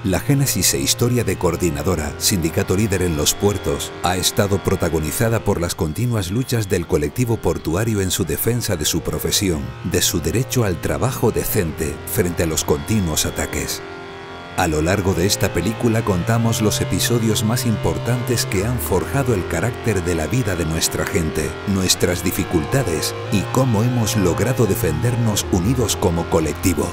La génesis e historia de Coordinadora, sindicato líder en los puertos, ha estado protagonizada por las continuas luchas del colectivo portuario en su defensa de su profesión, de su derecho al trabajo decente frente a los continuos ataques. A lo largo de esta película contamos los episodios más importantes que han forjado el carácter de la vida de nuestra gente, nuestras dificultades y cómo hemos logrado defendernos unidos como colectivo.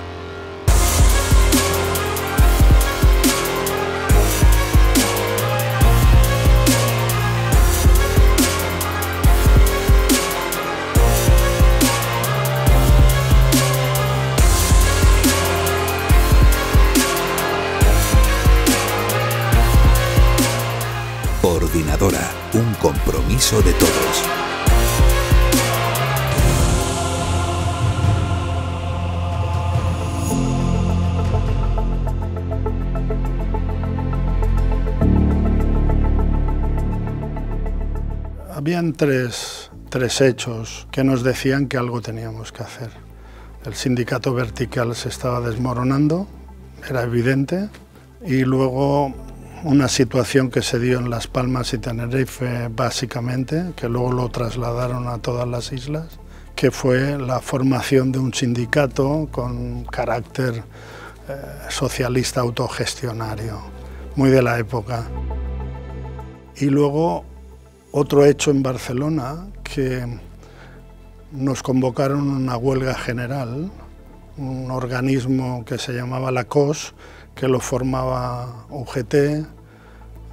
Coordinadora, un compromiso de todos. Habían tres hechos que nos decían que algo teníamos que hacer. El sindicato vertical se estaba desmoronando, era evidente, y luego una situación que se dio en Las Palmas y Tenerife básicamente, que luego lo trasladaron a todas las islas, que fue la formación de un sindicato con carácter socialista autogestionario, muy de la época. Y luego otro hecho en Barcelona, que nos convocaron a una huelga general, un organismo que se llamaba la COS, que lo formaba UGT,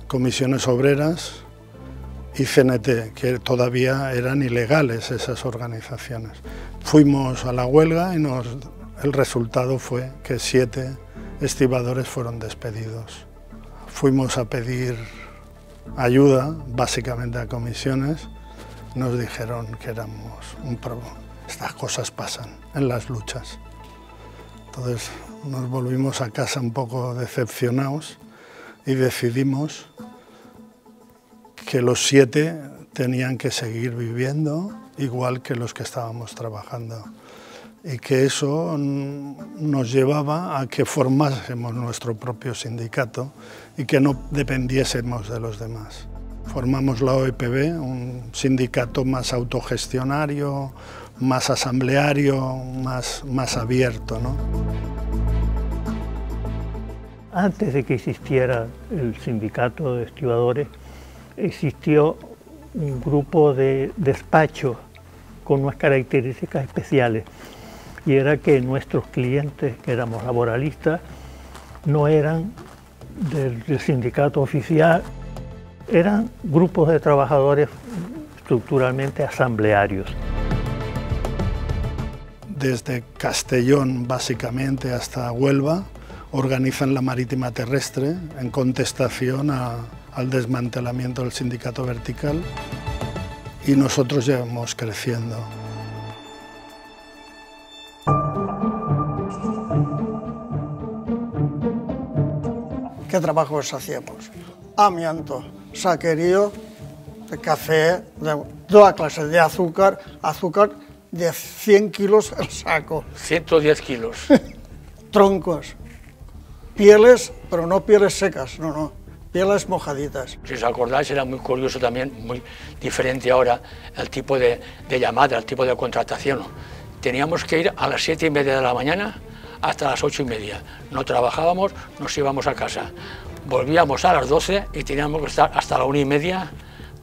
Comisiones Obreras y CNT, que todavía eran ilegales esas organizaciones. Fuimos a la huelga y el resultado fue que 7 estibadores fueron despedidos. Fuimos a pedir ayuda, básicamente a comisiones, nos dijeron que éramos un problema. Estas cosas pasan en las luchas. Entonces nos volvimos a casa un poco decepcionados y decidimos que los 7 tenían que seguir viviendo igual que los que estábamos trabajando y que eso nos llevaba a que formásemos nuestro propio sindicato y que no dependiésemos de los demás. Formamos la OEPB, un sindicato más autogestionario, más asambleario, más abierto, ¿no? Antes de que existiera el sindicato de estibadores, existió un grupo de despacho con unas características especiales, y era que nuestros clientes, que éramos laboralistas, no eran del sindicato oficial, eran grupos de trabajadores estructuralmente asamblearios. Desde Castellón, básicamente, hasta Huelva, organizan la marítima terrestre en contestación al desmantelamiento del sindicato vertical, y nosotros llevamos creciendo. ¿Qué trabajos hacíamos? Amianto, saquerío, de café, de toda clase de azúcar de 100 kilos el saco. 110 kilos. Troncos, pieles, pero no pieles secas, no, pieles mojaditas. Si os acordáis, era muy curioso también, muy diferente ahora, el tipo de llamada, el tipo de contratación. Teníamos que ir a las 7:30 de la mañana hasta las 8:30. No trabajábamos, nos íbamos a casa. Volvíamos a las 12 y teníamos que estar hasta la 1:30,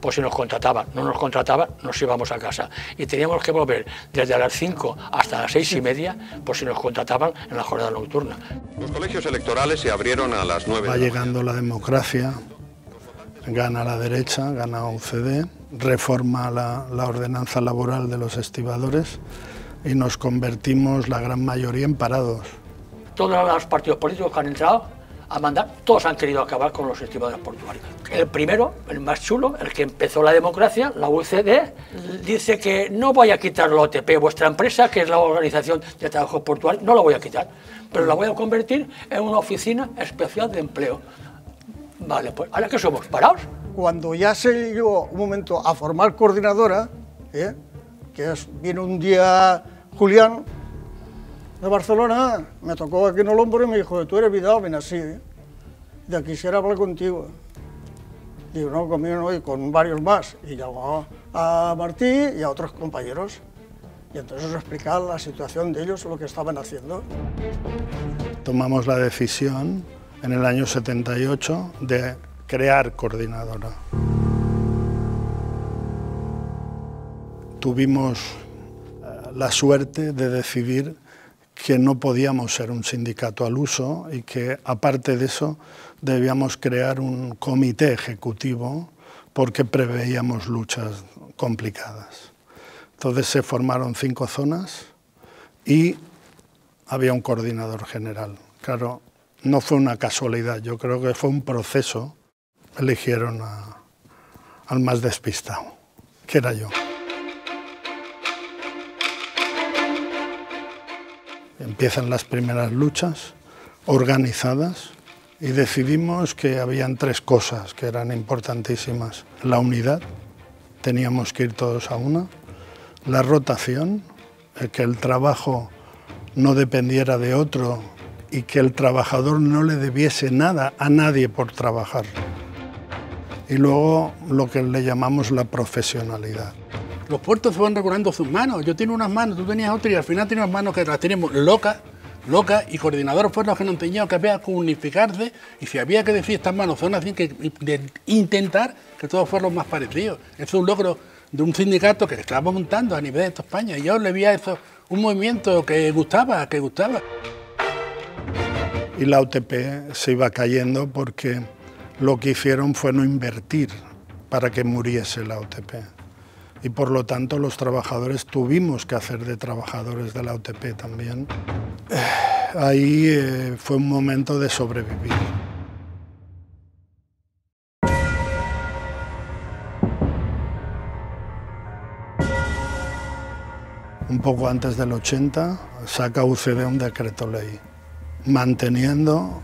pues si nos contrataban. No nos contrataban, nos íbamos a casa. Y teníamos que volver desde las 5 hasta las 6:30, pues si nos contrataban en la jornada nocturna. Los colegios electorales se abrieron a las 9. Va llegando la democracia, gana la derecha, gana UCD, reforma la ordenanza laboral de los estibadores y nos convertimos la gran mayoría en parados. Todos los partidos políticos que han entrado a mandar, todos han querido acabar con los estibadores portuarios. El primero, el más chulo, el que empezó la democracia, la UCD, dice que no voy a quitar la OTP, vuestra empresa, que es la Organización de Trabajo Portuario, no la voy a quitar, pero la voy a convertir en una oficina especial de empleo. Vale, pues ¿ahora qué somos? ¿Parados? Cuando ya se llegó un momento a formar coordinadora, viene un día Julián de Barcelona, me tocó aquí en el hombro y me dijo, tú eres Vidal, ven así. de quisiera hablar contigo. Digo, no, conmigo no, y con varios más. Y llamó a Martí y a otros compañeros. Y entonces os explicaba la situación de ellos, lo que estaban haciendo. Tomamos la decisión en el año 78 de crear Coordinadora. Tuvimos la suerte de decidir que no podíamos ser un sindicato al uso y que, aparte de eso, debíamos crear un comité ejecutivo porque preveíamos luchas complicadas. Entonces se formaron 5 zonas y había un coordinador general. Claro, no fue una casualidad, yo creo que fue un proceso. Eligieron al más despistado, que era yo. Empiezan las primeras luchas organizadas y decidimos que habían 3 cosas que eran importantísimas. La unidad, teníamos que ir todos a una. La rotación, que el trabajo no dependiera de otro y que el trabajador no le debiese nada a nadie por trabajar. Y luego lo que le llamamos la profesionalidad. Los puertos se van regulando sus manos. Yo tengo unas manos, tú tenías otras y al final tenemos manos que las tenemos locas, y coordinadores fueron los que nos tenían que había que unificarse y si había que decir estas manos son así, que de intentar que todos fueran más parecidos. Eso es un logro de un sindicato que estaba montando a nivel de toda España y yo le vi a eso un movimiento que gustaba. Y la UTP se iba cayendo porque lo que hicieron fue no invertir para que muriese la UTP. Y por lo tanto los trabajadores tuvimos que hacer de trabajadores de la UTP también. Ahí fue un momento de sobrevivir. Un poco antes del 80 saca UCD un decreto ley manteniendo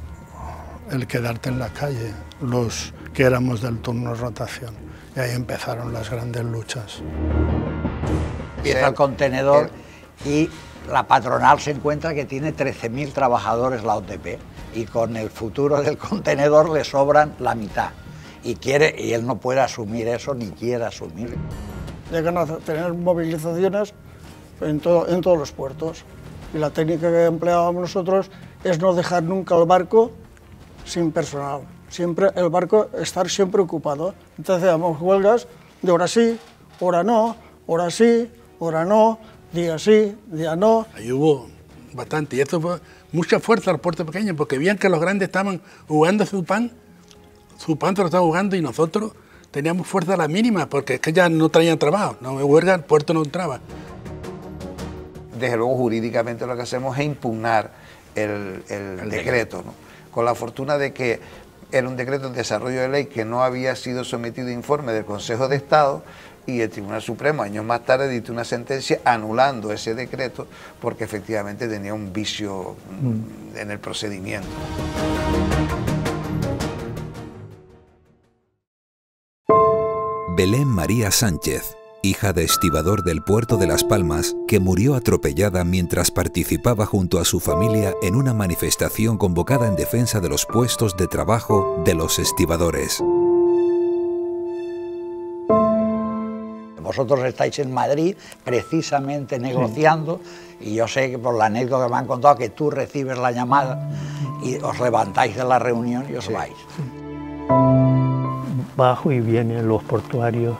el quedarte en la calle, los que éramos del turno de rotación. Y ahí empezaron las grandes luchas. Empieza el contenedor y la patronal se encuentra que tiene 13.000 trabajadores la UTP y con el futuro del contenedor le sobran la mitad. Y él no puede asumir eso ni quiere asumir. Llegan a tener movilizaciones en todos los puertos. Y la técnica que empleábamos nosotros es no dejar nunca el barco sin personal. Siempre el barco estar siempre ocupado. Entonces hacíamos huelgas de hora sí, hora no, hora sí, hora no, día sí, día no. Ahí hubo bastante y esto fue mucha fuerza al puerto pequeño porque veían que los grandes estaban jugando su pan se lo estaban jugando y nosotros teníamos fuerza a la mínima porque es que ya no traían trabajo, no huelga, el puerto no entraba. Desde luego jurídicamente lo que hacemos es impugnar el decreto, ¿no? Con la fortuna de que era un decreto de desarrollo de ley que no había sido sometido a informe del Consejo de Estado y el Tribunal Supremo años más tarde dictó una sentencia anulando ese decreto porque efectivamente tenía un vicio en el procedimiento. Belén María Sánchez, hija de estibador del puerto de Las Palmas, que murió atropellada mientras participaba junto a su familia en una manifestación convocada en defensa de los puestos de trabajo de los estibadores. Vosotros estáis en Madrid precisamente negociando y yo sé que por la anécdota que me han contado que tú recibes la llamada y os levantáis de la reunión y os vais. Bajo y vienen los portuarios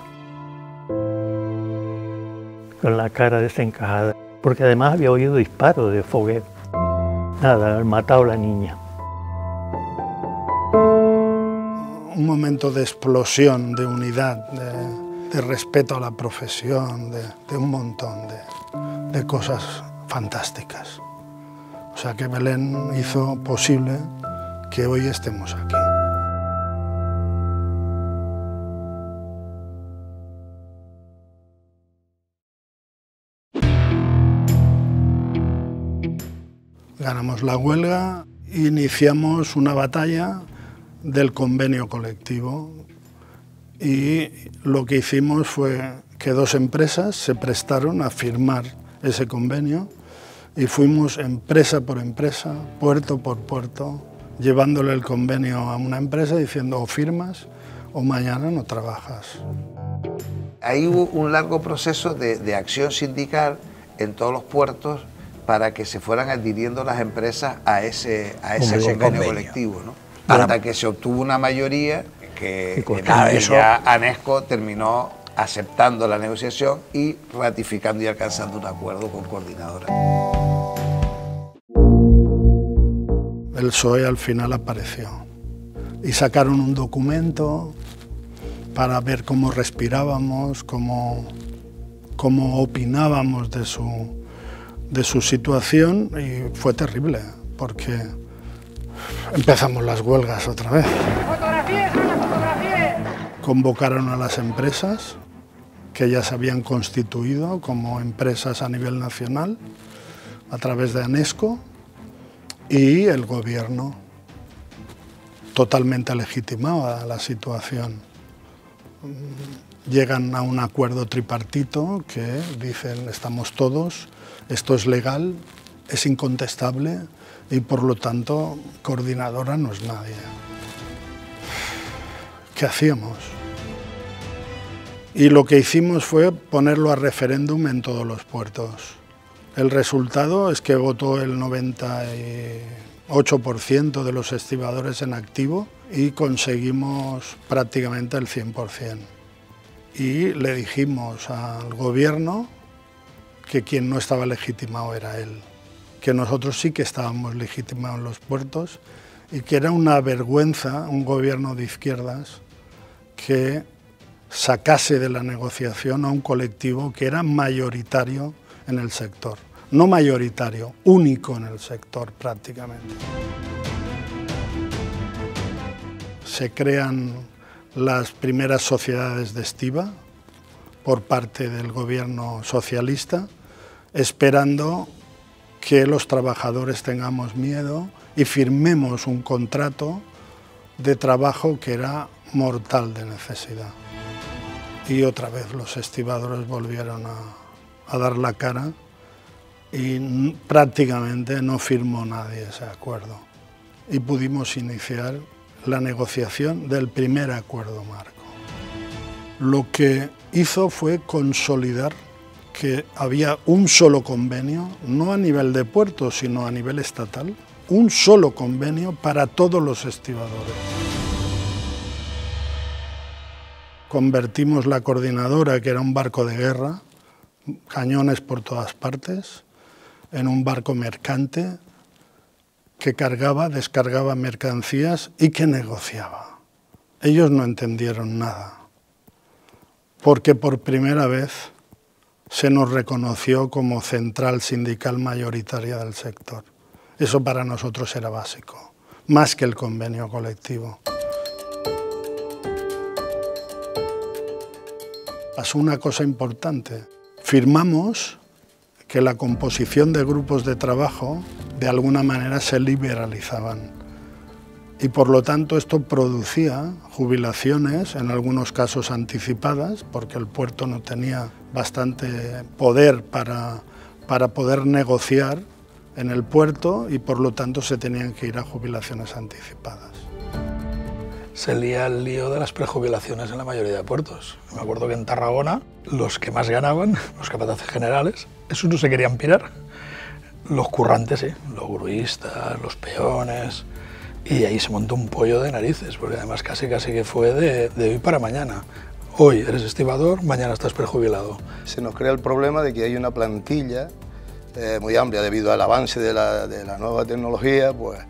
con la cara desencajada, porque además había oído disparos de fogueo. Nada, han matado a la niña. Un momento de explosión, de unidad, de respeto a la profesión, de un montón de cosas fantásticas. O sea que Belén hizo posible que hoy estemos aquí. Ganamos la huelga, iniciamos una batalla del convenio colectivo y lo que hicimos fue que 2 empresas se prestaron a firmar ese convenio y fuimos empresa por empresa, puerto por puerto, llevándole el convenio a una empresa diciendo o firmas o mañana no trabajas. Ahí hubo un largo proceso de acción sindical en todos los puertos para que se fueran adhiriendo las empresas a ese convenio colectivo, ¿no? Hasta que se obtuvo una mayoría que ya Anesco terminó aceptando la negociación y ratificando y alcanzando un acuerdo con Coordinadora. El PSOE al final apareció y sacaron un documento para ver cómo respirábamos, cómo opinábamos de su situación, y fue terrible porque empezamos las huelgas otra vez. Convocaron a las empresas que ya se habían constituido como empresas a nivel nacional a través de Anesco, y el gobierno totalmente legitimaba la situación. Llegan a un acuerdo tripartito que dicen estamos todos, esto es legal, es incontestable y por lo tanto Coordinadora no es nadie. ¿Qué hacíamos? Y lo que hicimos fue ponerlo a referéndum en todos los puertos. El resultado es que votó el 98% de los estibadores en activo y conseguimos prácticamente el 100%. Y le dijimos al gobierno que quien no estaba legitimado era él, que nosotros sí que estábamos legitimados en los puertos y que era una vergüenza un gobierno de izquierdas que sacase de la negociación a un colectivo que era mayoritario en el sector. No mayoritario, único en el sector prácticamente. Se crean las primeras sociedades de estiba por parte del gobierno socialista, esperando que los trabajadores tengamos miedo y firmemos un contrato de trabajo que era mortal de necesidad. Y otra vez los estibadores volvieron a dar la cara y prácticamente no firmó nadie ese acuerdo. Y pudimos iniciar la negociación del primer acuerdo marco. Lo que hizo fue consolidar que había un solo convenio, no a nivel de puertos, sino a nivel estatal, un solo convenio para todos los estibadores. Convertimos la Coordinadora, que era un barco de guerra, cañones por todas partes, en un barco mercante que cargaba, descargaba mercancías y que negociaba. Ellos no entendieron nada, porque por primera vez se nos reconoció como central sindical mayoritaria del sector. Eso para nosotros era básico, más que el convenio colectivo. Pasó una cosa importante. Firmamos que la composición de grupos de trabajo de alguna manera se liberalizaban y por lo tanto esto producía jubilaciones, en algunos casos anticipadas, porque el puerto no tenía bastante poder para poder negociar en el puerto y por lo tanto se tenían que ir a jubilaciones anticipadas. Se lía el lío de las prejubilaciones en la mayoría de puertos. Me acuerdo que en Tarragona los que más ganaban, los capataces generales, esos no se querían pirar. Los currantes sí, los gruistas, los peones, y ahí se montó un pollo de narices, porque además casi que fue de hoy para mañana. Hoy eres estibador, mañana estás prejubilado. Se nos crea el problema de que hay una plantilla muy amplia debido al avance de la nueva tecnología, pues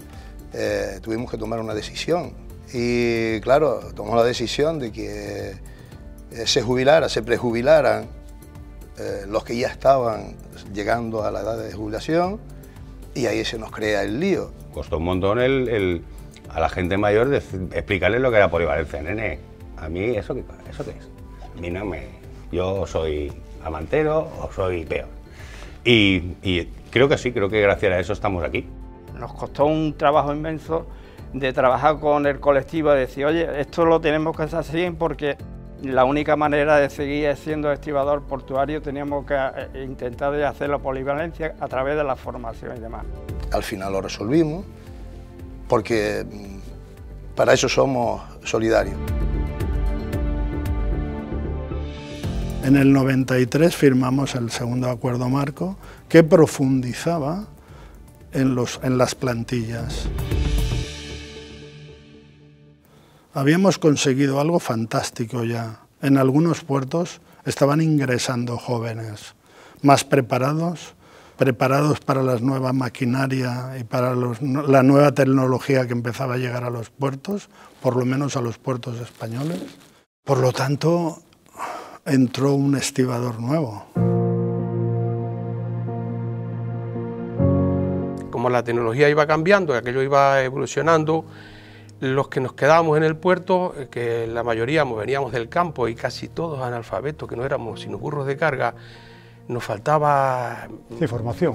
tuvimos que tomar una decisión. Y claro, tomamos la decisión de que se prejubilaran los que ya estaban llegando a la edad de jubilación, y ahí se nos crea el lío. Costó un montón a la gente mayor explicarles lo que era polivalencia, nene. A mí, ¿eso qué es? A mí no me... Yo soy amantero o soy peor. Y creo que sí, creo que gracias a eso estamos aquí. Nos costó un trabajo inmenso de trabajar con el colectivo, de decir, oye, esto lo tenemos que hacer así porque la única manera de seguir siendo estibador portuario teníamos que intentar de hacer la polivalencia a través de la formación y demás. Al final lo resolvimos porque para eso somos solidarios. En el 93 firmamos el segundo acuerdo marco que profundizaba en las plantillas. Habíamos conseguido algo fantástico ya. En algunos puertos estaban ingresando jóvenes más preparados para la nueva maquinaria y para la nueva tecnología que empezaba a llegar a los puertos, por lo menos a los puertos españoles. Por lo tanto, entró un estibador nuevo. Como la tecnología iba cambiando, aquello iba evolucionando, los que nos quedábamos en el puerto, que la mayoría veníamos del campo y casi todos analfabetos, que no éramos sino burros de carga, nos faltaba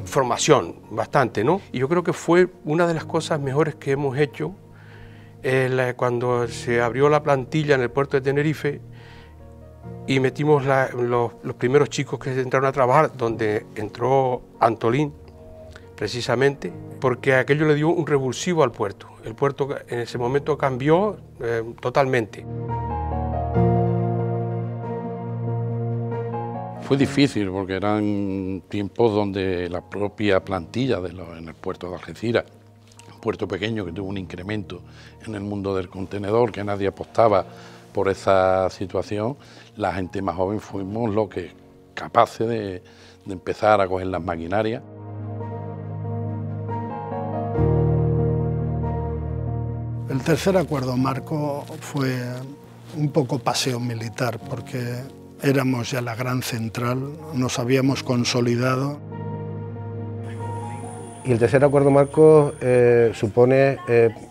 formación bastante, ¿no? Y yo creo que fue una de las cosas mejores que hemos hecho cuando se abrió la plantilla en el puerto de Tenerife y metimos los primeros chicos que entraron a trabajar, donde entró Antolín, precisamente, porque aquello le dio un revulsivo al puerto. El puerto en ese momento cambió totalmente. Fue difícil porque eran tiempos donde la propia plantilla en el puerto de Algeciras, un puerto pequeño que tuvo un incremento en el mundo del contenedor, que nadie apostaba por esa situación, la gente más joven fuimos los que capaces de empezar a coger las maquinarias. El tercer acuerdo marco fue un poco paseo militar, porque éramos ya la gran central, nos habíamos consolidado. Y el tercer acuerdo marco supone,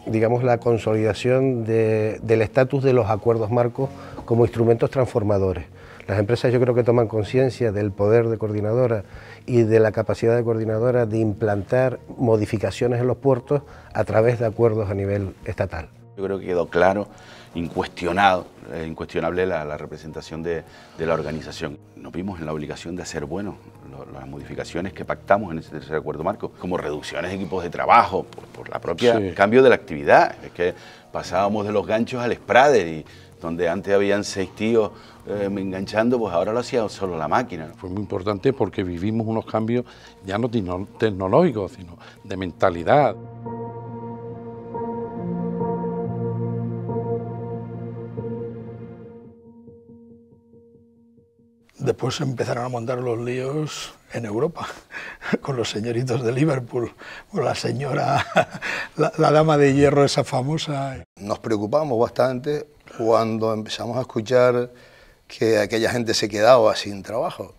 digamos, la consolidación del estatus de los acuerdos marcos como instrumentos transformadores. Las empresas yo creo que toman conciencia del poder de Coordinadora y de la capacidad de Coordinadora de implantar modificaciones en los puertos a través de acuerdos a nivel estatal. Yo creo que quedó claro, incuestionable la representación de la organización. Nos vimos en la obligación de hacer las modificaciones que pactamos en ese tercer acuerdo marco, como reducciones de equipos de trabajo, por la propia cambio de la actividad. Es que pasábamos de los ganchos al Sprader, y donde antes habían 6 tíos enganchando, pues ahora lo hacía solo la máquina. Fue muy importante porque vivimos unos cambios ya no tecnológicos, sino de mentalidad. Después empezaron a montar los líos en Europa, con los señoritos de Liverpool, con la señora, la dama de hierro esa famosa. Nos preocupamos bastante cuando empezamos a escuchar que aquella gente se quedaba sin trabajo.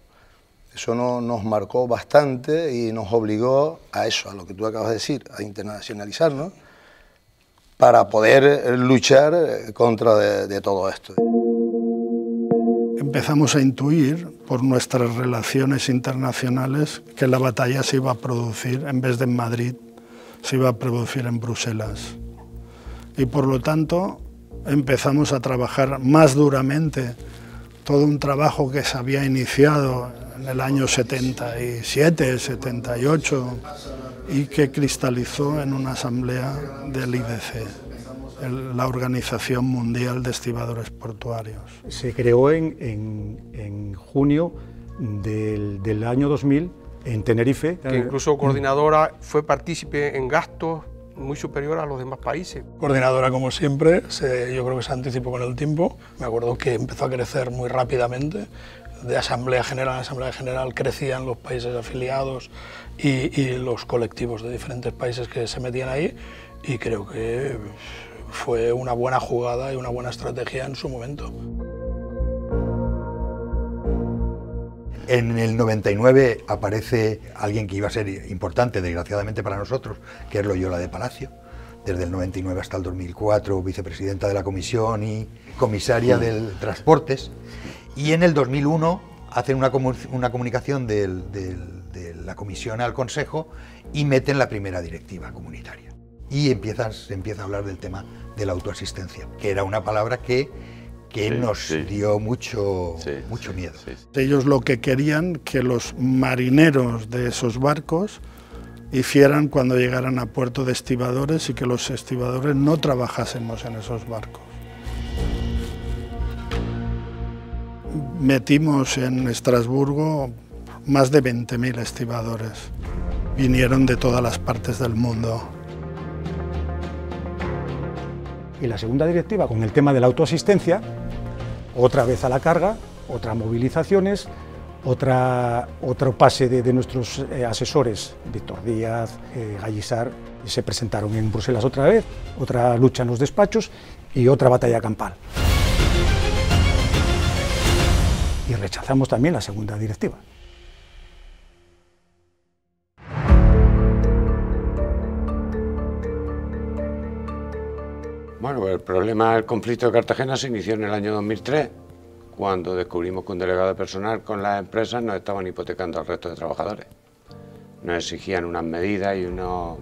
Eso nos marcó bastante y nos obligó a eso, a lo que tú acabas de decir, a internacionalizarnos, para poder luchar contra de todo esto. Empezamos a intuir, por nuestras relaciones internacionales, que la batalla se iba a producir, en vez de en Madrid, se iba a producir en Bruselas. Y por lo tanto, empezamos a trabajar más duramente todo un trabajo que se había iniciado en el año 77, 78, y que cristalizó en una asamblea del IDC, la Organización Mundial de Estibadores Portuarios. Se creó en junio del año 2000 en Tenerife. Que incluso Coordinadora fue partícipe en gastos muy superior a los demás países. Coordinadora, como siempre, yo creo que se anticipó con el tiempo. Me acuerdo que empezó a crecer muy rápidamente. De asamblea general a asamblea general crecían los países afiliados y los colectivos de diferentes países que se metían ahí, y creo que fue una buena jugada y una buena estrategia en su momento. En el 99 aparece alguien que iba a ser importante, desgraciadamente para nosotros, que es Loyola de Palacio. Desde el 99 hasta el 2004, vicepresidenta de la comisión y comisaria del Transportes. Y en el 2001 hacen una comunicación de la comisión al Consejo y meten la primera directiva comunitaria. Y se empieza a hablar del tema de la autoasistencia, que era una palabra que nos dio mucho miedo. Ellos lo que querían, que los marineros de esos barcos hicieran cuando llegaran a puerto de estibadores y que los estibadores no trabajásemos en esos barcos. Metimos en Estrasburgo más de 20.000 estibadores. Vinieron de todas las partes del mundo. Y la segunda directiva, con el tema de la autoasistencia, otra vez a la carga, otras movilizaciones, otro pase de nuestros asesores, Víctor Díaz, Gallisar, se presentaron en Bruselas otra vez, otra lucha en los despachos y otra batalla campal. Y rechazamos también la segunda directiva. Bueno, pues el problema del conflicto de Cartagena se inició en el año 2003, cuando descubrimos que un delegado de personal con las empresas nos estaban hipotecando al resto de trabajadores. Nos exigían unas medidas y un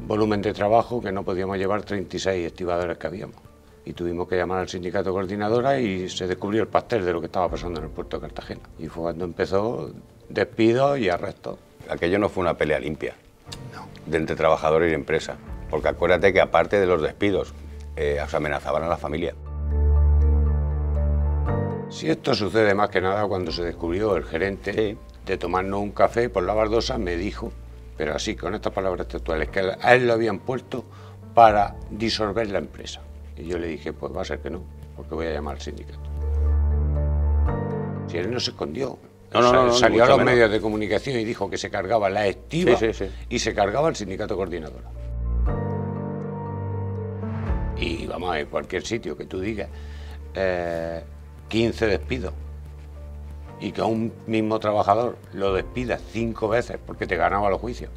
volumen de trabajo que no podíamos llevar 36 estibadores que habíamos. Y tuvimos que llamar al sindicato coordinadora y se descubrió el pastel de lo que estaba pasando en el puerto de Cartagena. Y fue cuando empezó despidos y arrestos. Aquello no fue una pelea limpia, de entre trabajadores y empresa, porque acuérdate que aparte de los despidos, os amenazaban a la familia. Si esto sucede más que nada cuando se descubrió el gerente de tomarnos un café por la baldosa, me dijo, pero así, con estas palabras textuales, que a él lo habían puesto para disolver la empresa. Y yo le dije, pues va a ser que no, porque voy a llamar al sindicato. Si él no se escondió, salió a los medios de comunicación y dijo que se cargaba la estiva y se cargaba el sindicato coordinador. Y vamos a ver, cualquier sitio que tú digas, 15 despidos, y que a un mismo trabajador lo despidas 5 veces porque te ganaba los juicios,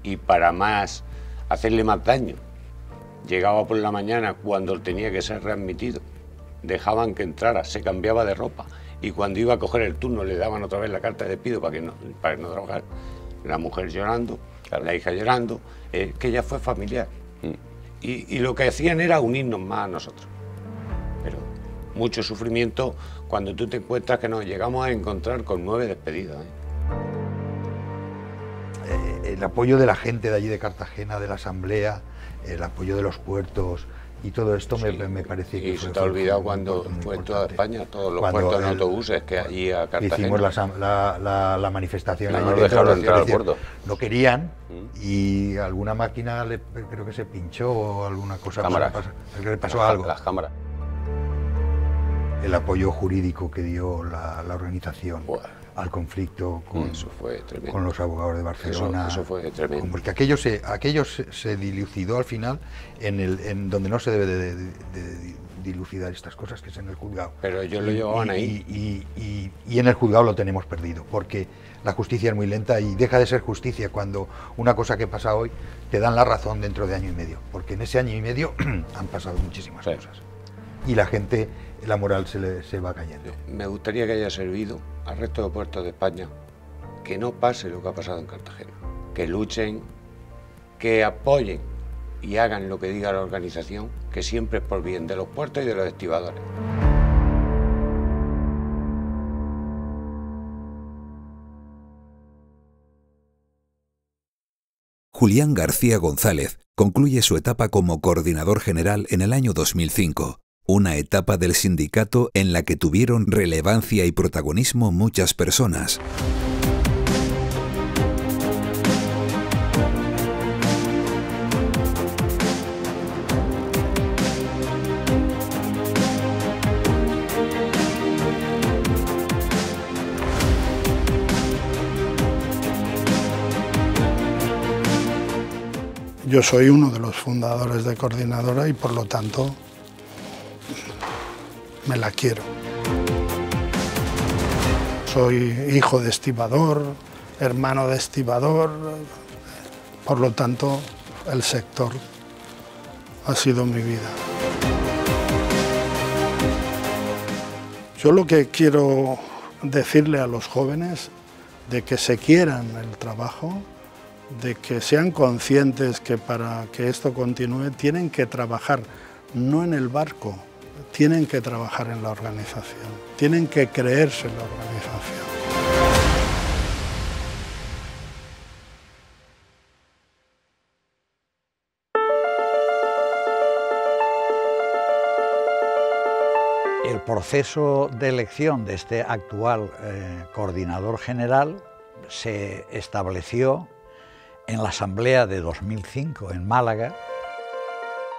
y para más hacerle más daño, llegaba por la mañana cuando tenía que ser readmitido, dejaban que entrara, se cambiaba de ropa, y cuando iba a coger el turno le daban otra vez la carta de despido para que no trabajara. La mujer llorando, la hija llorando, que ya fue familiar. Y lo que hacían era unirnos más a nosotros. Pero mucho sufrimiento cuando tú te encuentras que nos llegamos a encontrar con 9 despedidos. El apoyo de la gente de allí de Cartagena, de la asamblea, el apoyo de los puertos y todo esto me parece que... Y se te ha olvidado cuando fue en toda España, todos los puertos en autobuses que allí a Cartagena... Hicimos la manifestación allí no dejaron entrar al puerto. No querían y alguna máquina creo que se pinchó o alguna cosa. Le pasó algo. Las cámaras. El apoyo jurídico que dio la organización al conflicto con los abogados de Barcelona. Eso fue tremendo. Porque aquello se dilucidó al final en donde no se debe de dilucidar estas cosas, que es en el juzgado. Pero ellos lo llevaban ahí. Y en el juzgado lo tenemos perdido, porque la justicia es muy lenta y deja de ser justicia cuando una cosa que pasa hoy te dan la razón dentro de año y medio, porque en ese año y medio han pasado muchísimas cosas. Y la gente, la moral se va cayendo. Me gustaría que haya servido al resto de puertos de España que no pase lo que ha pasado en Cartagena, que luchen, que apoyen y hagan lo que diga la organización, que siempre es por bien de los puertos y de los estibadores. Julián García González concluye su etapa como coordinador general en el año 2005, una etapa del sindicato en la que tuvieron relevancia y protagonismo muchas personas. Yo soy uno de los fundadores de Coordinadora y por lo tanto me la quiero. Soy hijo de estibador, hermano de estibador, por lo tanto el sector ha sido mi vida. Yo lo que quiero decirle a los jóvenes de que se quieran el trabajo, de que sean conscientes que para que esto continúe tienen que trabajar no en el barco, tienen que trabajar en la organización, tienen que creerse en la organización. proceso de elección de este actual coordinador general se estableció en la Asamblea de 2005 en Málaga.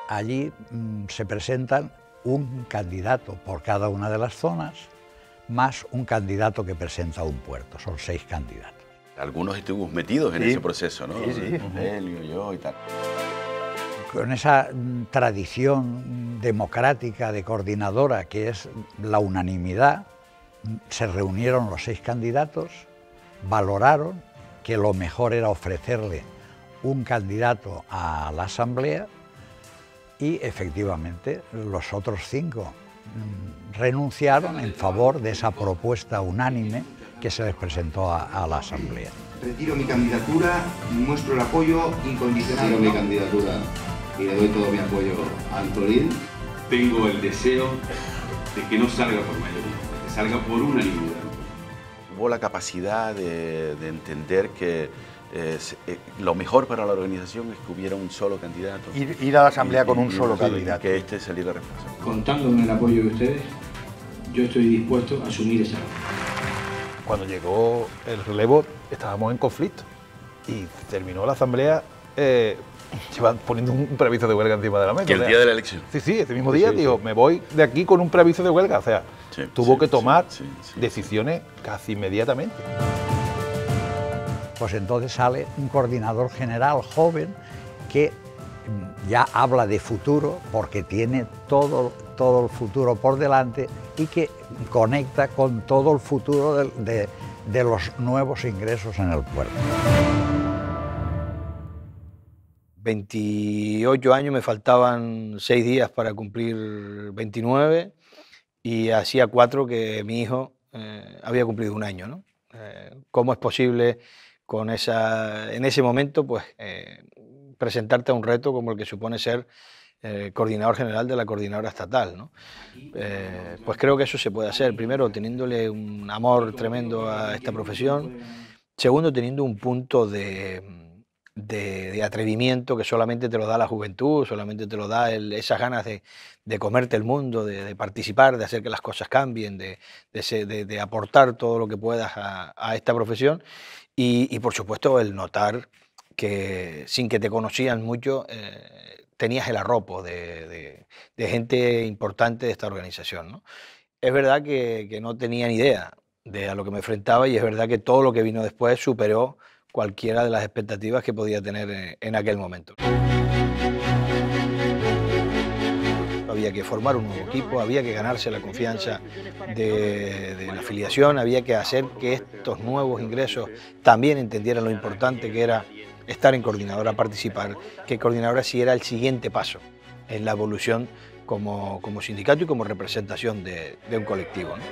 Allí se presentan un candidato por cada una de las zonas, más un candidato que presenta un puerto, son 6 candidatos. Algunos estuvimos metidos en ese proceso, ¿no? Sí. Helio, yo y tal. Con esa tradición democrática de coordinadora que es la unanimidad, se reunieron los 6 candidatos, valoraron que lo mejor era ofrecerle un candidato a la Asamblea y efectivamente los otros 5 renunciaron en favor de esa propuesta unánime que se les presentó a la Asamblea. Retiro mi candidatura, muestro el apoyo incondicional. Retiro mi candidatura y le doy todo mi apoyo a Antolín. Tengo el deseo de que no salga por mayoría, que salga por unanimidad. Hubo la capacidad de entender que lo mejor para la organización es que hubiera un solo candidato. Ir a la Asamblea con un solo candidato. Que este saliera reforzado. Contando con el apoyo de ustedes, yo estoy dispuesto a asumir esa labor. Cuando llegó el relevo estábamos en conflicto y terminó la Asamblea poniendo un preaviso de huelga encima de la mesa. ¿Que el día de la elección? Sí, ese mismo día dijo, me voy de aquí con un preaviso de huelga. O sea, tuvo que tomar decisiones casi inmediatamente. Pues entonces sale un coordinador general joven que ya habla de futuro porque tiene todo el futuro por delante y que conecta con todo el futuro de los nuevos ingresos en el puerto. 28 años, me faltaban 6 días para cumplir 29 y hacía 4 que mi hijo había cumplido 1 año, ¿no? ¿Cómo es posible en ese momento pues, presentarte a un reto como el que supone ser coordinador general de la coordinadora estatal, ¿no? Pues creo que eso se puede hacer, primero teniéndole un amor tremendo a esta profesión, segundo teniendo un punto de atrevimiento que solamente te lo da la juventud, solamente te lo da esas ganas de comerte el mundo, de participar, de hacer que las cosas cambien, de aportar todo lo que puedas a esta profesión y por supuesto el notar que sin que te conocían mucho tenías el arropo de gente importante de esta organización, ¿no? Es verdad que no tenía ni idea de a lo que me enfrentaba y es verdad que todo lo que vino después superó cualquiera de las expectativas que podía tener en aquel momento. Había que formar un nuevo equipo, había que ganarse la confianza de la afiliación, había que hacer que estos nuevos ingresos también entendieran lo importante que era estar en Coordinadora, participar, que Coordinadora sí era el siguiente paso en la evolución como sindicato y como representación de un colectivo, ¿no?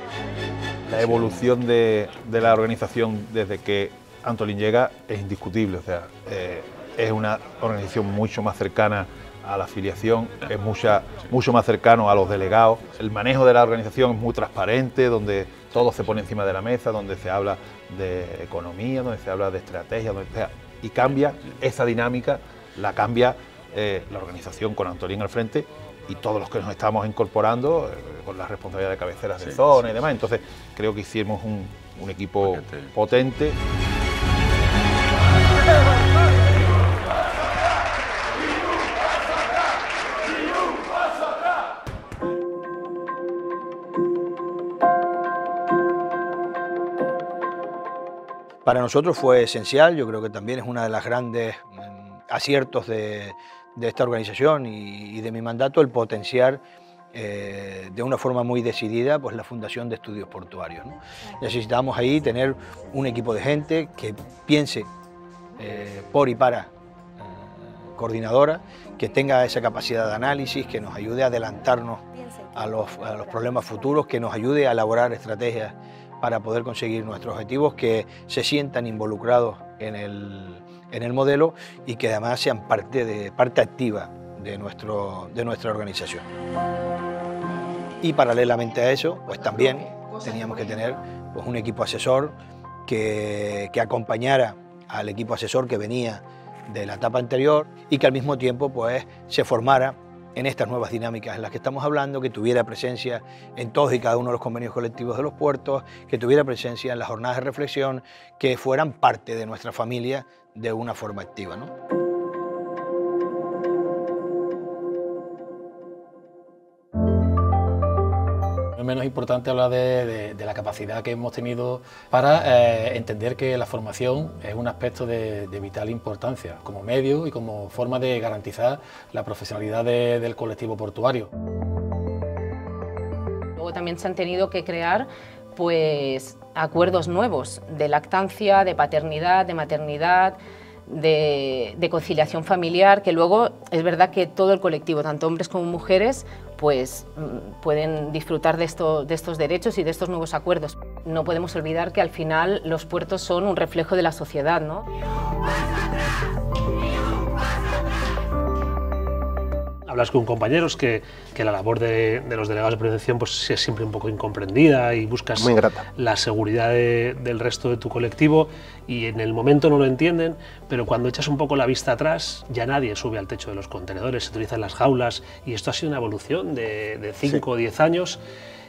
La evolución de la organización desde que Antolín llega es indiscutible, o sea, es una organización mucho más cercana a la afiliación, es mucho más cercano a los delegados. El manejo de la organización es muy transparente, donde todo se pone encima de la mesa, donde se habla de economía, donde se habla de estrategia, y cambia esa dinámica, la cambia la organización con Antolín al frente y todos los que nos estamos incorporando con la responsabilidad de cabeceras de zona y demás. Entonces creo que hicimos un equipo potente. Para nosotros fue esencial, yo creo que también es una de las grandes aciertos de esta organización y de mi mandato el potenciar de una forma muy decidida pues, la fundación de estudios portuarios, ¿no? Necesitamos ahí tener un equipo de gente que piense por y para Coordinadora, que tenga esa capacidad de análisis, que nos ayude a adelantarnos a los problemas futuros, que nos ayude a elaborar estrategias para poder conseguir nuestros objetivos, que se sientan involucrados en el modelo y que además sean parte activa de nuestra organización. Y paralelamente a eso, pues también teníamos que tener pues, un equipo asesor que acompañara al equipo asesor que venía de la etapa anterior y que al mismo tiempo pues, se formara en estas nuevas dinámicas en las que estamos hablando, que tuviera presencia en todos y cada uno de los convenios colectivos de los puertos, que tuviera presencia en las jornadas de reflexión, que fueran parte de nuestra familia de una forma activa, ¿no? No es menos importante hablar de la capacidad que hemos tenido para entender que la formación es un aspecto de vital importancia como medio y como forma de garantizar la profesionalidad del colectivo portuario. Luego también se han tenido que crear pues, acuerdos nuevos de lactancia, de paternidad, de maternidad, de conciliación familiar, que luego es verdad que todo el colectivo, tanto hombres como mujeres, pues pueden disfrutar de estos derechos y de estos nuevos acuerdos. No podemos olvidar que al final los puertos son un reflejo de la sociedad, ¿no? Hablas con compañeros que la labor de los delegados de prevención pues, es siempre un poco incomprendida y buscas la seguridad del resto de tu colectivo y en el momento no lo entienden, pero cuando echas un poco la vista atrás ya nadie sube al techo de los contenedores, se utilizan las jaulas y esto ha sido una evolución de 5 o 10 años.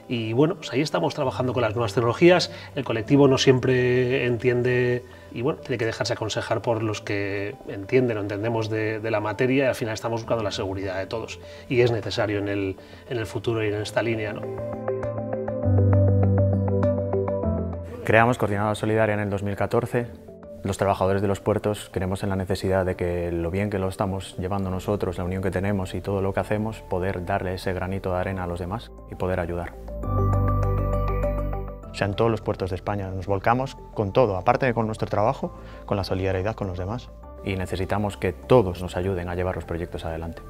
Y bueno, pues ahí estamos trabajando con las nuevas tecnologías, el colectivo no siempre entiende y bueno, tiene que dejarse aconsejar por los que entienden o entendemos de la materia y al final estamos buscando la seguridad de todos y es necesario en el futuro ir en esta línea, ¿no? Creamos Coordinadora Solidaria en el 2014. Los trabajadores de los puertos creemos en la necesidad de que lo bien que lo estamos llevando nosotros, la unión que tenemos y todo lo que hacemos, poder darle ese granito de arena a los demás y poder ayudar. O sea, en todos los puertos de España nos volcamos con todo, aparte de con nuestro trabajo, con la solidaridad con los demás. Y necesitamos que todos nos ayuden a llevar los proyectos adelante.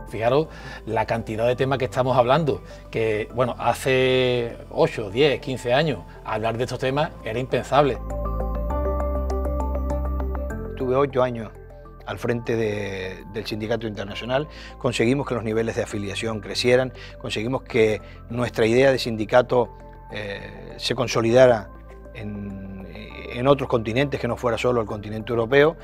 Fijaros la cantidad de temas que estamos hablando, que bueno, hace 8, 10, 15 años hablar de estos temas era impensable. Tuve 8 años al frente del Sindicato Internacional, conseguimos que los niveles de afiliación crecieran, conseguimos que nuestra idea de sindicato se consolidara en otros continentes, que no fuera solo el continente europeo.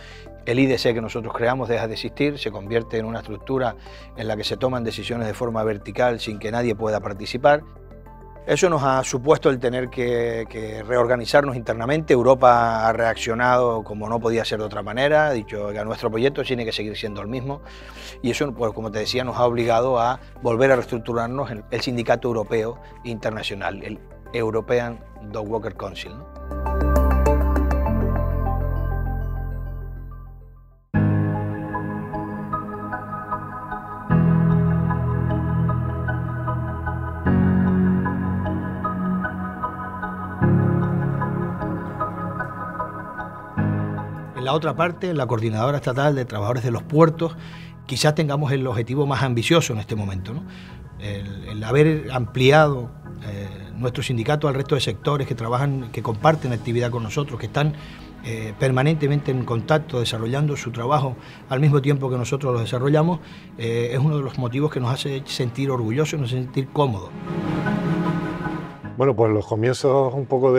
El IDC que nosotros creamos deja de existir, se convierte en una estructura en la que se toman decisiones de forma vertical sin que nadie pueda participar. Eso nos ha supuesto el tener que reorganizarnos internamente. Europa ha reaccionado como no podía ser de otra manera, ha dicho que nuestro proyecto tiene que seguir siendo el mismo y eso, pues, como te decía, nos ha obligado a volver a reestructurarnos en el Sindicato Europeo Internacional, el European Dog Walker Council, ¿no? En la otra parte, en la Coordinadora Estatal de Trabajadores de los Puertos, quizás tengamos el objetivo más ambicioso en este momento, ¿no? El haber ampliado nuestro sindicato al resto de sectores que trabajan, que comparten actividad con nosotros, que están permanentemente en contacto, desarrollando su trabajo al mismo tiempo que nosotros lo desarrollamos, es uno de los motivos que nos hace sentir orgullosos, nos hace sentir cómodos. Bueno, pues los comienzos un poco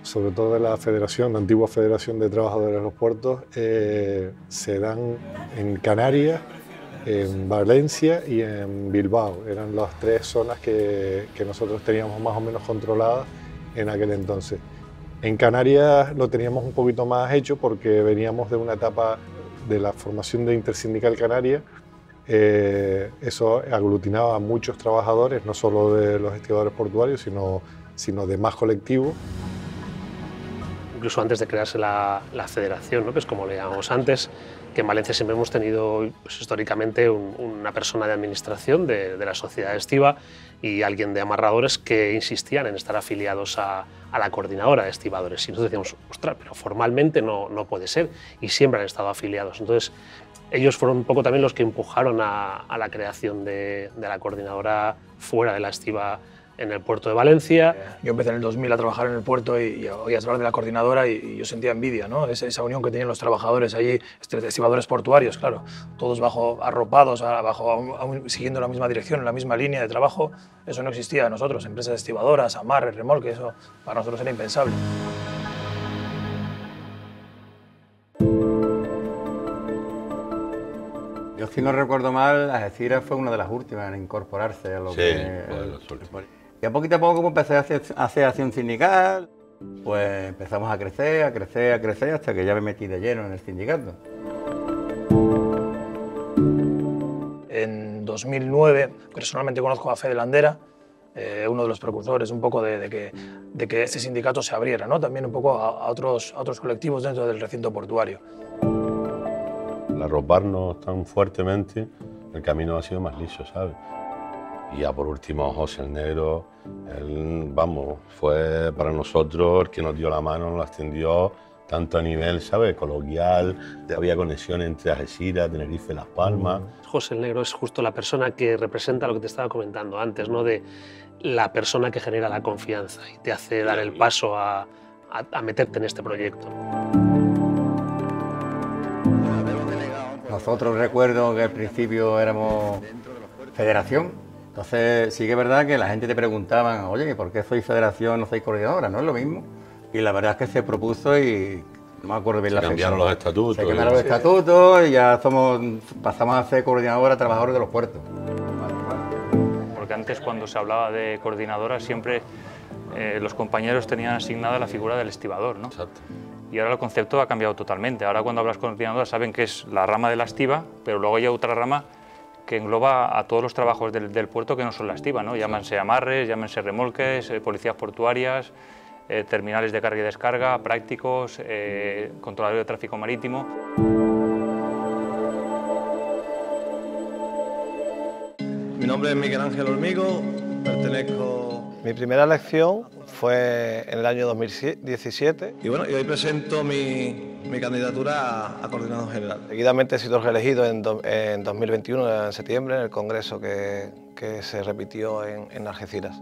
sobre todo de la federación, la antigua Federación de Trabajadores de los Puertos, se dan en Canarias, en Valencia y en Bilbao. Eran las 3 zonas que nosotros teníamos más o menos controladas en aquel entonces. En Canarias lo teníamos un poquito más hecho porque veníamos de una etapa de la formación de Intersindical Canaria. Eso aglutinaba a muchos trabajadores, no solo de los estibadores portuarios, sino de más colectivos. Incluso antes de crearse la federación, ¿no? Que es como le llamamos antes, que en Valencia siempre hemos tenido pues, históricamente una persona de administración de la sociedad estiva y alguien de amarradores que insistían en estar afiliados a la coordinadora de estibadores. Y nosotros decíamos, ostras, pero formalmente no puede ser, y siempre han estado afiliados. Entonces, ellos fueron un poco también los que empujaron a la creación de la coordinadora fuera de la estiva en el puerto de Valencia. Yo empecé en el 2000 a trabajar en el puerto y oías hablar de la coordinadora y yo sentía envidia, ¿no? Esa unión que tenían los trabajadores allí, estibadores portuarios, claro, todos arropados, siguiendo la misma dirección, la misma línea de trabajo. Eso no existía. Nosotros, empresas estibadoras, amarres, remolques, eso para nosotros era impensable. Yo, si no recuerdo mal, Algeciras fue una de las últimas en incorporarse a lo que... Y a poco como empecé a hacer acción sindical, pues empezamos a crecer, hasta que ya me metí de lleno en el sindicato. En 2009, personalmente conozco a Fede Landera, uno de los precursores un poco de que este sindicato se abriera, ¿no? También un poco a otros colectivos dentro del recinto portuario. Al arroparnos tan fuertemente, el camino ha sido más liso, ¿sabes? Y ya por último, José el Negro, él, vamos, fue para nosotros el que nos dio la mano, nos la extendió, tanto a nivel, ¿sabes?, coloquial, había conexión entre Algeciras, Tenerife, Las Palmas. José el Negro es justo la persona que representa lo que te estaba comentando antes, ¿no?, de la persona que genera la confianza y te hace dar el paso a meterte en este proyecto. Nosotros recuerdo que al principio éramos federación, entonces sí que es verdad que la gente te preguntaba, oye, ¿por qué sois federación, no sois coordinadora? ¿No es lo mismo? Y la verdad es que se propuso y no me acuerdo bien la fecha. Se cambiaron los estatutos. Se cambiaron los estatutos y ya pasamos a ser coordinadora trabajadores de los puertos. Porque antes, cuando se hablaba de coordinadora, siempre los compañeros tenían asignada la figura del estibador, ¿no? Exacto. Y ahora el concepto ha cambiado totalmente. Ahora, cuando hablas con coordinadora, saben que es la rama de la estiba, pero luego hay otra rama que engloba a todos los trabajos del puerto que no son la estiba, ¿no? Llámense amarres, llámense remolques, policías portuarias, terminales de carga y descarga, prácticos, controlador de tráfico marítimo. Mi nombre es Miguel Ángel Hormigo, pertenezco... Mi primera elección fue en el año 2017. Y bueno, y hoy presento mi candidatura a coordinador general. Seguidamente he sido reelegido en 2021, en septiembre, en el congreso que se repitió en Algeciras.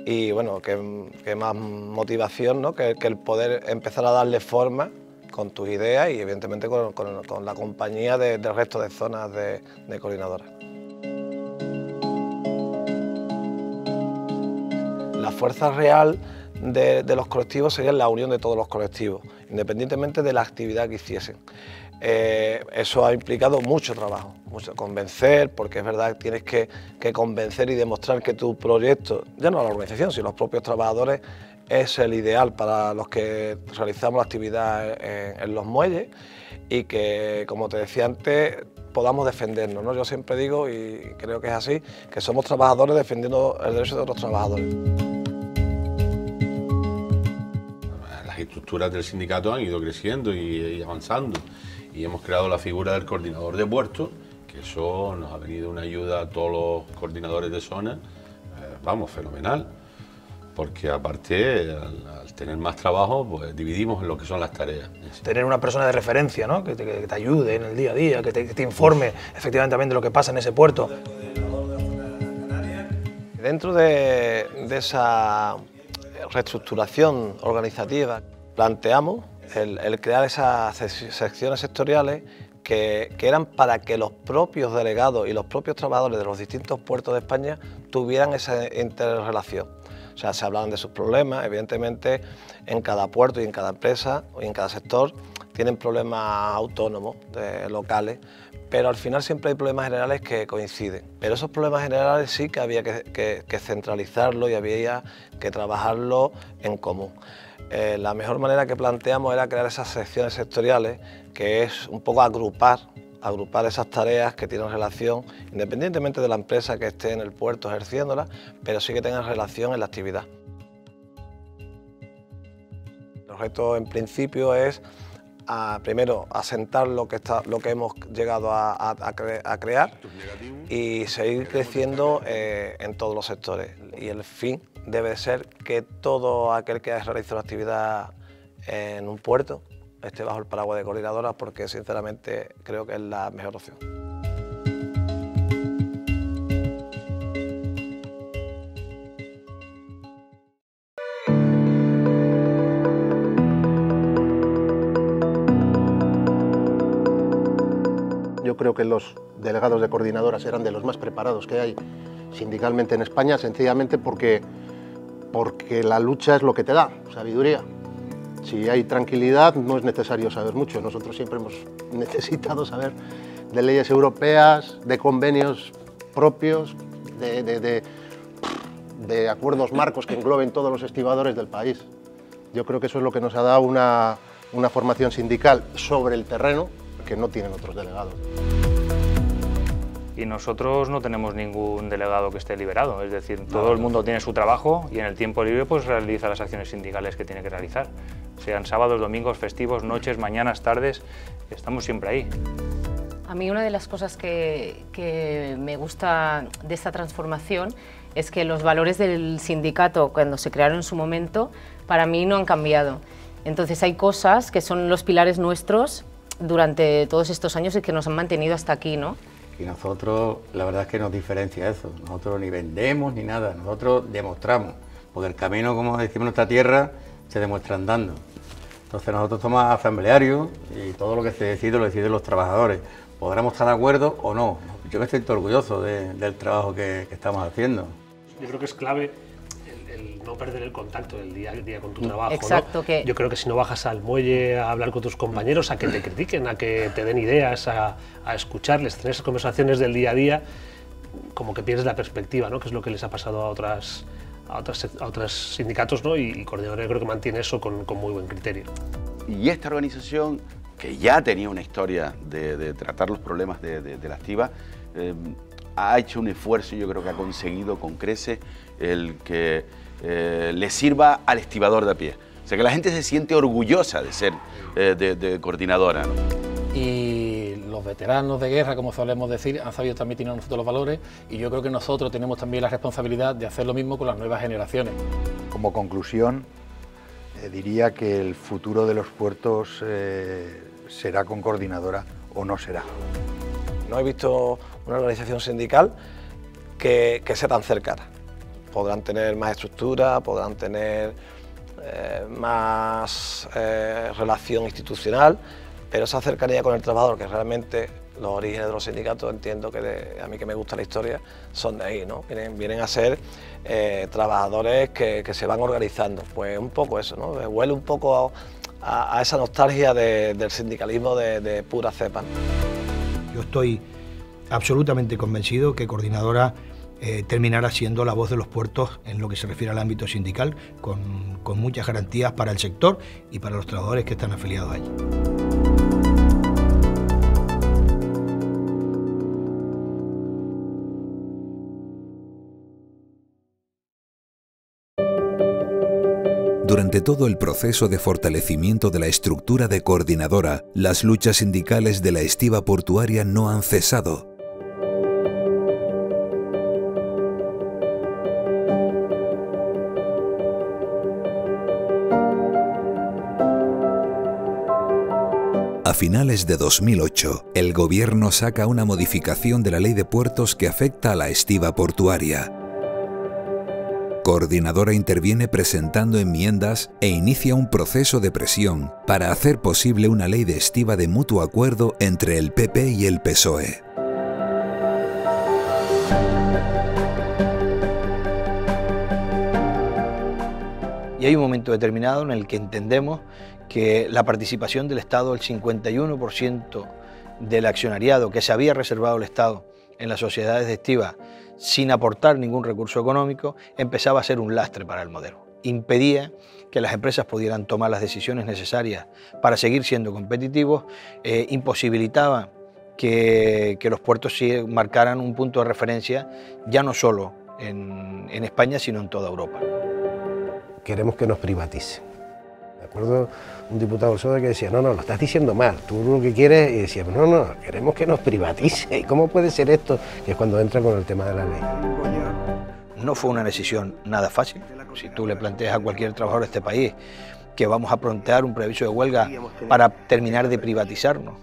Y bueno, que más motivación, ¿no?, que el poder empezar a darle forma con tus ideas y evidentemente con la compañía del resto de zonas de coordinadoras. La fuerza real de los colectivos sería la unión de todos los colectivos, independientemente de la actividad que hiciesen. Eso ha implicado mucho trabajo, mucho convencer, porque es verdad que tienes que convencer y demostrar que tu proyecto, ya no la organización, sino los propios trabajadores, es el ideal para los que realizamos la actividad en los muelles y que, como te decía antes, podamos defendernos, ¿no? Yo siempre digo, y creo que es así, que somos trabajadores defendiendo el derecho de otros trabajadores. Las estructuras del sindicato han ido creciendo y avanzando y hemos creado la figura del coordinador de puertos, que eso nos ha venido una ayuda a todos los coordinadores de zona, vamos, fenomenal, porque aparte al tener más trabajo pues dividimos en lo que son las tareas. Tener una persona de referencia, ¿no?, que te ayude en el día a día, que te informe efectivamente de lo que pasa en ese puerto. Dentro de esa reestructuración organizativa planteamos el crear esas secciones sectoriales que eran para que los propios delegados y los propios trabajadores de los distintos puertos de España tuvieran esa interrelación. O sea, se hablaban de sus problemas, evidentemente en cada puerto y en cada empresa y en cada sector tienen problemas autónomos, locales, pero al final siempre hay problemas generales que coinciden. Pero esos problemas generales sí que había que centralizarlo y había que trabajarlo en común. La mejor manera que planteamos era crear esas secciones sectoriales, que es un poco agrupar esas tareas que tienen relación, independientemente de la empresa que esté en el puerto ejerciéndolas, pero sí que tengan relación en la actividad. El reto en principio es primero asentar lo que hemos llegado a crear y seguir creciendo en todos los sectores. Y el fin debe ser que todo aquel que realice una actividad en un puerto esté bajo el paraguas de coordinadoras, porque sinceramente creo que es la mejor opción. Yo creo que los delegados de coordinadoras eran de los más preparados que hay sindicalmente en España, sencillamente porque la lucha es lo que te da sabiduría. Si hay tranquilidad, no es necesario saber mucho. Nosotros siempre hemos necesitado saber de leyes europeas, de convenios propios, de acuerdos marcos que engloben todos los estibadores del país. Yo creo que eso es lo que nos ha dado una formación sindical sobre el terreno que no tienen otros delegados. Y nosotros no tenemos ningún delegado que esté liberado, es decir, todo el mundo tiene su trabajo y en el tiempo libre pues realiza las acciones sindicales que tiene que realizar. Sean sábados, domingos, festivos, noches, mañanas, tardes, estamos siempre ahí. A mí una de las cosas que me gusta de esta transformación es que los valores del sindicato, cuando se crearon en su momento, para mí no han cambiado. Entonces hay cosas que son los pilares nuestros durante todos estos años y que nos han mantenido hasta aquí, ¿no? Y nosotros, la verdad es que nos diferencia eso. Nosotros ni vendemos ni nada, nosotros demostramos. Porque el camino, como decimos en nuestra tierra, se demuestra andando. Entonces nosotros somos asamblearios y todo lo que se decide lo deciden los trabajadores. Podremos estar de acuerdo o no. Yo me siento orgulloso del trabajo que estamos haciendo. Yo creo que es clave el no perder el contacto del día a día con tu trabajo. Exacto, ¿no? Yo creo que si no bajas al muelle a hablar con tus compañeros, a que te critiquen, a que te den ideas, a escucharles, tener esas conversaciones del día a día, como que pierdes la perspectiva, ¿no? Que es lo que les ha pasado a otros sindicatos, ¿no? Y Coordinadora creo que mantiene eso con muy buen criterio. Y esta organización, que ya tenía una historia de tratar los problemas de la estiba, ha hecho un esfuerzo y yo creo que ha conseguido con creces el que le sirva al estibador de a pie. O sea, que la gente se siente orgullosa de ser de coordinadora, ¿no? Y los veteranos de guerra, como solemos decir, han sabido transmitir a nosotros los valores y yo creo que nosotros tenemos también la responsabilidad de hacer lo mismo con las nuevas generaciones. Como conclusión, diría que el futuro de los puertos será con Coordinadora o no será. No he visto una organización sindical que sea tan cercana. Podrán tener más estructura, podrán tener más relación institucional, pero esa cercanía con el trabajador, que realmente los orígenes de los sindicatos, entiendo que a mí que me gusta la historia, son de ahí, ¿no? Vienen a ser trabajadores que se van organizando. Pues un poco eso, ¿no? Huele un poco a esa nostalgia del sindicalismo de pura cepa. Yo estoy absolutamente convencido que Coordinadora terminará siendo la voz de los puertos en lo que se refiere al ámbito sindical, con muchas garantías para el sector y para los trabajadores que están afiliados allí. Durante todo el proceso de fortalecimiento de la estructura de Coordinadora, las luchas sindicales de la estiba portuaria no han cesado. A finales de 2008, el Gobierno saca una modificación de la Ley de Puertos que afecta a la estiba portuaria. Coordinadora interviene presentando enmiendas e inicia un proceso de presión para hacer posible una ley de estiba de mutuo acuerdo entre el PP y el PSOE. Y hay un momento determinado en el que entendemos que la participación del Estado, el 51% del accionariado que se había reservado el Estado en las sociedades de estiba sin aportar ningún recurso económico, empezaba a ser un lastre para el modelo. Impedía que las empresas pudieran tomar las decisiones necesarias para seguir siendo competitivos, imposibilitaba que los puertos marcaran un punto de referencia ya no solo en España, sino en toda Europa. Queremos que nos privaticen. Me acuerdo un diputado del PSOE que decía, no, lo estás diciendo mal, tú lo que quieres, y decía, no, queremos que nos privatice. ¿Y cómo puede ser esto? Y es cuando entra con el tema de la ley. No fue una decisión nada fácil. Si tú le planteas a cualquier trabajador de este país que vamos a plantear un preaviso de huelga para terminar de privatizarnos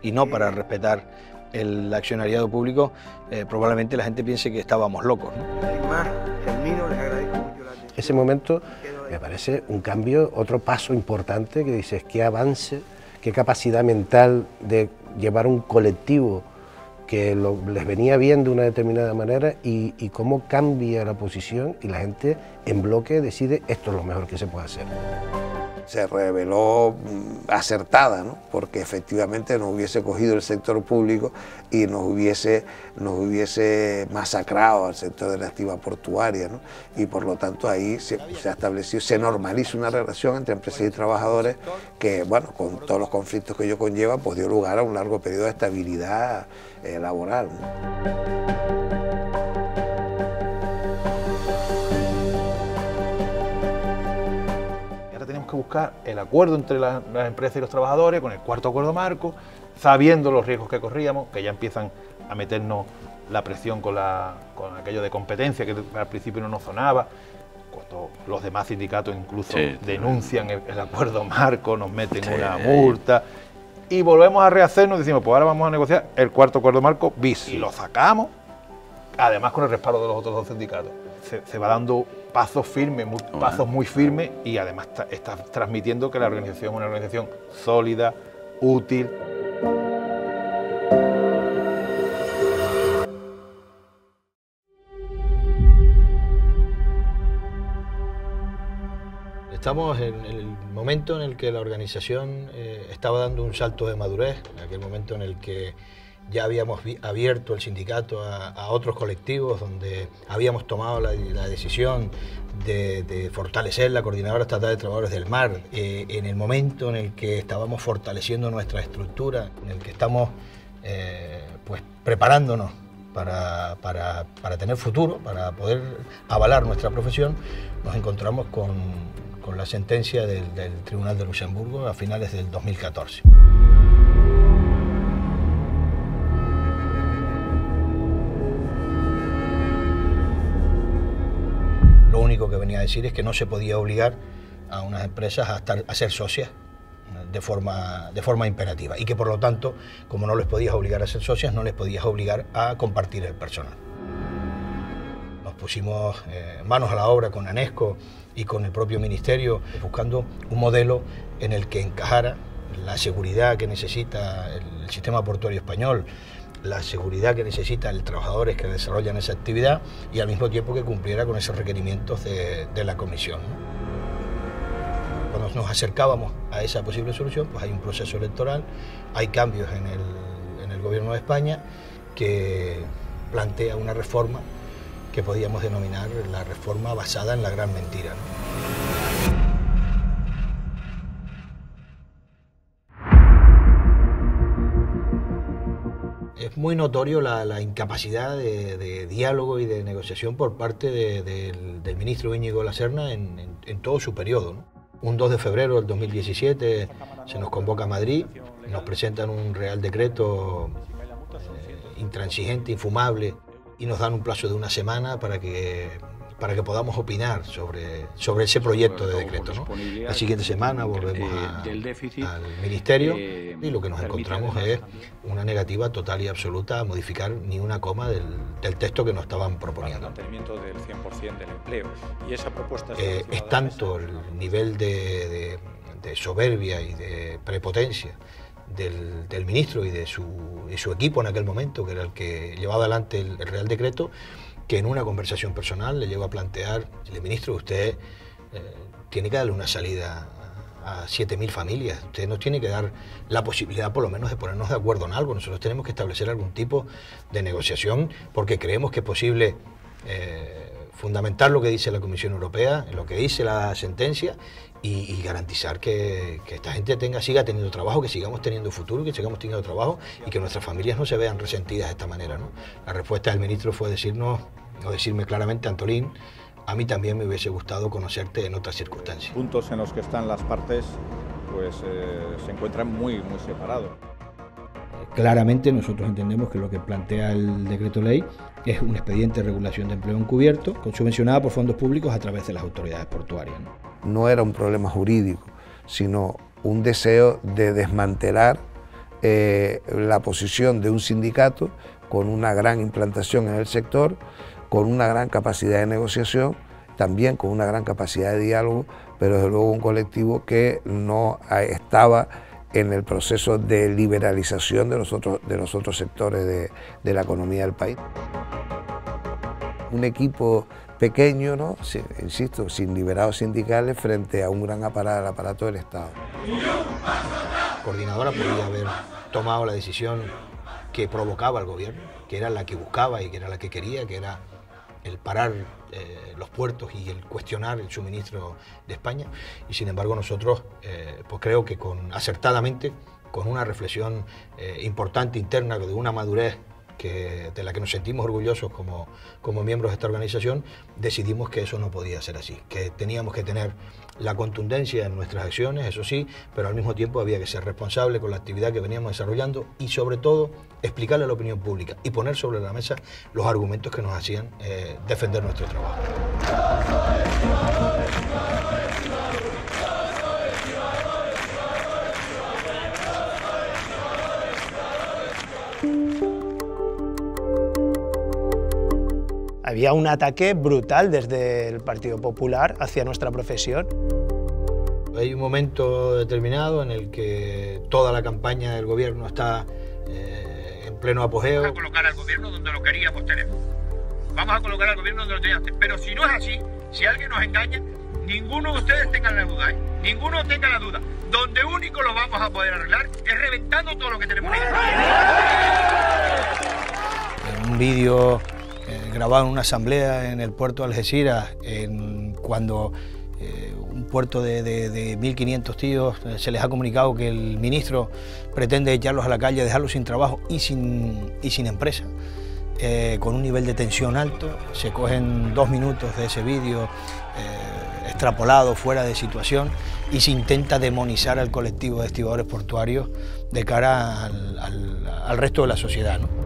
y no para respetar el accionariado público, probablemente la gente piense que estábamos locos, ¿no? Ese momento me parece un cambio, otro paso importante que dices, qué avance, qué capacidad mental de llevar un colectivo que les venía bien de una determinada manera y cómo cambia la posición y la gente en bloque decide esto es lo mejor que se puede hacer. se reveló acertada, ¿no? Porque efectivamente nos hubiese cogido el sector público y nos hubiese masacrado al sector de la actividad portuaria, ¿no? Y por lo tanto ahí se ha establecido, se normaliza una relación entre empresas y trabajadores que, bueno, con todos los conflictos que ello conlleva, pues dio lugar a un largo periodo de estabilidad laboral, ¿no? Que buscar el acuerdo entre las empresas y los trabajadores con el cuarto acuerdo marco, sabiendo los riesgos que corríamos, que ya empiezan a meternos la presión con aquello de competencia que al principio no nos sonaba, cuando los demás sindicatos incluso denuncian el acuerdo marco, nos meten una multa y volvemos a rehacernos, decimos pues ahora vamos a negociar el cuarto acuerdo marco bis y lo sacamos, además con el respaldo de los otros dos sindicatos. Se va dando pasos firmes, pasos muy firmes, y además está transmitiendo que la organización es una organización sólida, útil. Estamos en el momento en el que la organización estaba dando un salto de madurez, en aquel momento en el que ya habíamos abierto el sindicato a otros colectivos, donde habíamos tomado la decisión de fortalecer la Coordinadora Estatal de Trabajadores del Mar, en el momento en el que estábamos fortaleciendo nuestra estructura, en el que estamos pues preparándonos para tener futuro, para poder avalar nuestra profesión, nos encontramos con la sentencia del Tribunal de Luxemburgo a finales del 2014. Lo único que venía a decir es que no se podía obligar a unas empresas a ser socias de forma imperativa, y que por lo tanto, como no les podías obligar a ser socias, no les podías obligar a compartir el personal. Nos pusimos manos a la obra con ANESCO y con el propio Ministerio, buscando un modelo en el que encajara la seguridad que necesita el sistema portuario español, la seguridad que necesitan los trabajadores que desarrollan esa actividad, y al mismo tiempo que cumpliera con esos requerimientos de la Comisión, ¿no? Cuando nos acercábamos a esa posible solución, pues hay un proceso electoral, hay cambios en el Gobierno de España que plantea una reforma que podíamos denominar la reforma basada en la gran mentira, ¿no? Es muy notorio la incapacidad de diálogo y de negociación por parte del ministro Íñigo La Serna en todo su periodo, ¿no? Un 2 de febrero del 2017 se nos convoca a Madrid, nos presentan un Real Decreto intransigente, infumable, y nos dan un plazo de una semana para que podamos opinar sobre ese proyecto de decreto, ¿no? La siguiente semana volvemos al Ministerio y lo que nos encontramos es una negativa total y absoluta a modificar ni una coma del texto que nos estaban proponiendo. El mantenimiento del 100% del empleo. Y esa propuesta es tanto el nivel de soberbia y de prepotencia del ministro y de su equipo en aquel momento, que era el que llevaba adelante el Real Decreto, que en una conversación personal le llevo a plantear: el ministro, usted tiene que darle una salida a 7.000 familias, usted nos tiene que dar la posibilidad por lo menos de ponernos de acuerdo en algo, nosotros tenemos que establecer algún tipo de negociación, porque creemos que es posible fundamentar lo que dice la Comisión Europea, lo que dice la sentencia, y garantizar que esta gente siga teniendo trabajo, que sigamos teniendo futuro, que sigamos teniendo trabajo y que nuestras familias no se vean resentidas de esta manera, ¿no? La respuesta del ministro fue decirme claramente: Antolín, a mí también me hubiese gustado conocerte en otras circunstancias. Puntos en los que están las partes pues se encuentran muy separados. Claramente nosotros entendemos que lo que plantea el decreto ley es un expediente de regulación de empleo encubierto, subvencionada por fondos públicos a través de las autoridades portuarias, ¿no? No era un problema jurídico, sino un deseo de desmantelar la posición de un sindicato con una gran implantación en el sector, con una gran capacidad de negociación, también con una gran capacidad de diálogo, pero desde luego un colectivo que no estaba en el proceso de liberalización de los otros sectores de la economía del país. Un equipo pequeño, ¿no? Insisto, sin liberados sindicales frente a un gran aparato del Estado. La coordinadora podría haber tomado la decisión que provocaba el gobierno, que era la que buscaba y que era la que quería, que era el parar los puertos y el cuestionar el suministro de España, y sin embargo nosotros pues creo que acertadamente, con una reflexión importante interna, de una madurez de la que nos sentimos orgullosos como miembros de esta organización, decidimos que eso no podía ser así, que teníamos que tener la contundencia en nuestras acciones, eso sí, pero al mismo tiempo había que ser responsable con la actividad que veníamos desarrollando y sobre todo explicarle a la opinión pública y poner sobre la mesa los argumentos que nos hacían defender nuestro trabajo. Había un ataque brutal desde el Partido Popular hacia nuestra profesión. Hay un momento determinado en el que toda la campaña del gobierno está en pleno apogeo. Vamos a colocar al gobierno donde lo queríamos tener. Vamos a colocar al gobierno donde lo teníamos tener. Pero si no es así, si alguien nos engaña, ninguno de ustedes tenga la duda, ¿eh? Ninguno tenga la duda. Donde único lo vamos a poder arreglar es reventando todo lo que tenemos ahí. Un vídeo grabado en una asamblea en el puerto de Algeciras, cuando un puerto de 1.500 tíos se les ha comunicado que el ministro pretende echarlos a la calle, dejarlos sin trabajo y sin empresa, con un nivel de tensión alto. Se cogen 2 minutos de ese vídeo extrapolado, fuera de situación, y se intenta demonizar al colectivo de estibadores portuarios de cara al resto de la sociedad, ¿no?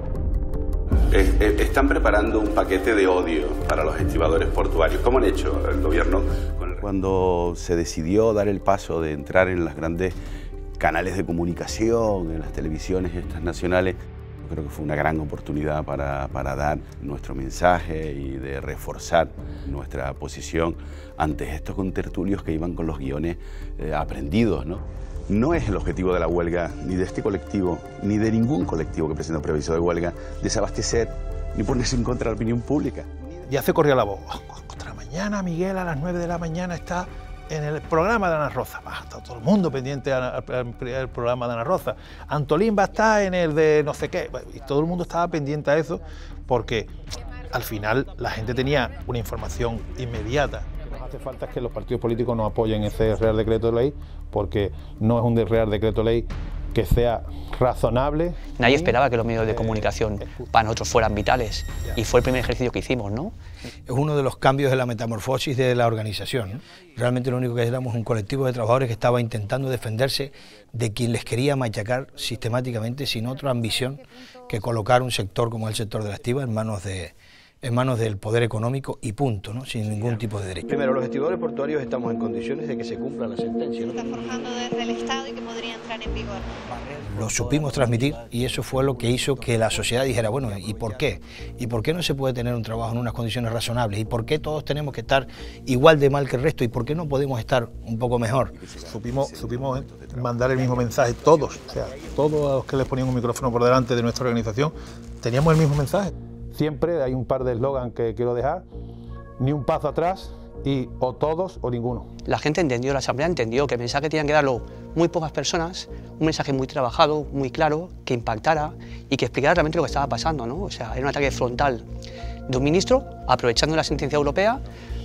Están preparando un paquete de odio para los estibadores portuarios. ¿Cómo han hecho el gobierno? Cuando se decidió dar el paso de entrar en los grandes canales de comunicación, en las televisiones estas nacionales, yo creo que fue una gran oportunidad para dar nuestro mensaje y de reforzar nuestra posición ante estos contertulios que iban con los guiones aprendidos, ¿no? No es el objetivo de la huelga, ni de este colectivo, ni de ningún colectivo que presenta previso de huelga, desabastecer ni ponerse en contra de la opinión pública. Ya se corría la voz. Contra mañana Miguel a las 9 de la mañana está en el programa de Ana Rosa. Está todo el mundo pendiente al programa de Ana Rosa. Antolín va a estar en el de no sé qué. Y todo el mundo estaba pendiente a eso porque al final la gente tenía una información inmediata. Lo que nos hace falta es que los partidos políticos no apoyen ese Real Decreto de Ley, porque no es un Real Decreto de Ley que sea razonable. Nadie esperaba que los medios de comunicación para nosotros fueran vitales, y fue el primer ejercicio que hicimos, ¿no? Es uno de los cambios de la metamorfosis de la organización, ¿no? Realmente lo único que éramos un colectivo de trabajadores que estaba intentando defenderse de quien les quería machacar sistemáticamente, sin otra ambición que colocar un sector como el sector de la estiba en manos del poder económico y punto, ¿no? Sin ningún tipo de derecho. Primero, los estibadores portuarios estamos en condiciones de que se cumpla la sentencia, ¿no? Se está forjando desde el Estado y que podría entrar en vigor. Lo supimos transmitir y eso fue lo que hizo que la sociedad dijera, bueno, ¿y por qué? ¿Y por qué no se puede tener un trabajo en unas condiciones razonables? ¿Y por qué todos tenemos que estar igual de mal que el resto? ¿Y por qué no podemos estar un poco mejor? Supimos mandar el mismo mensaje, todos, o sea, todos a los que les ponían un micrófono por delante de nuestra organización, teníamos el mismo mensaje. Siempre hay un par de eslogan que quiero dejar: ni un paso atrás y o todos o ninguno. La gente entendió, la asamblea entendió que el mensaje tenían que darlo muy pocas personas, un mensaje muy trabajado, muy claro, que impactara y que explicara realmente lo que estaba pasando, ¿no? O sea, era un ataque frontal de un ministro aprovechando la sentencia europea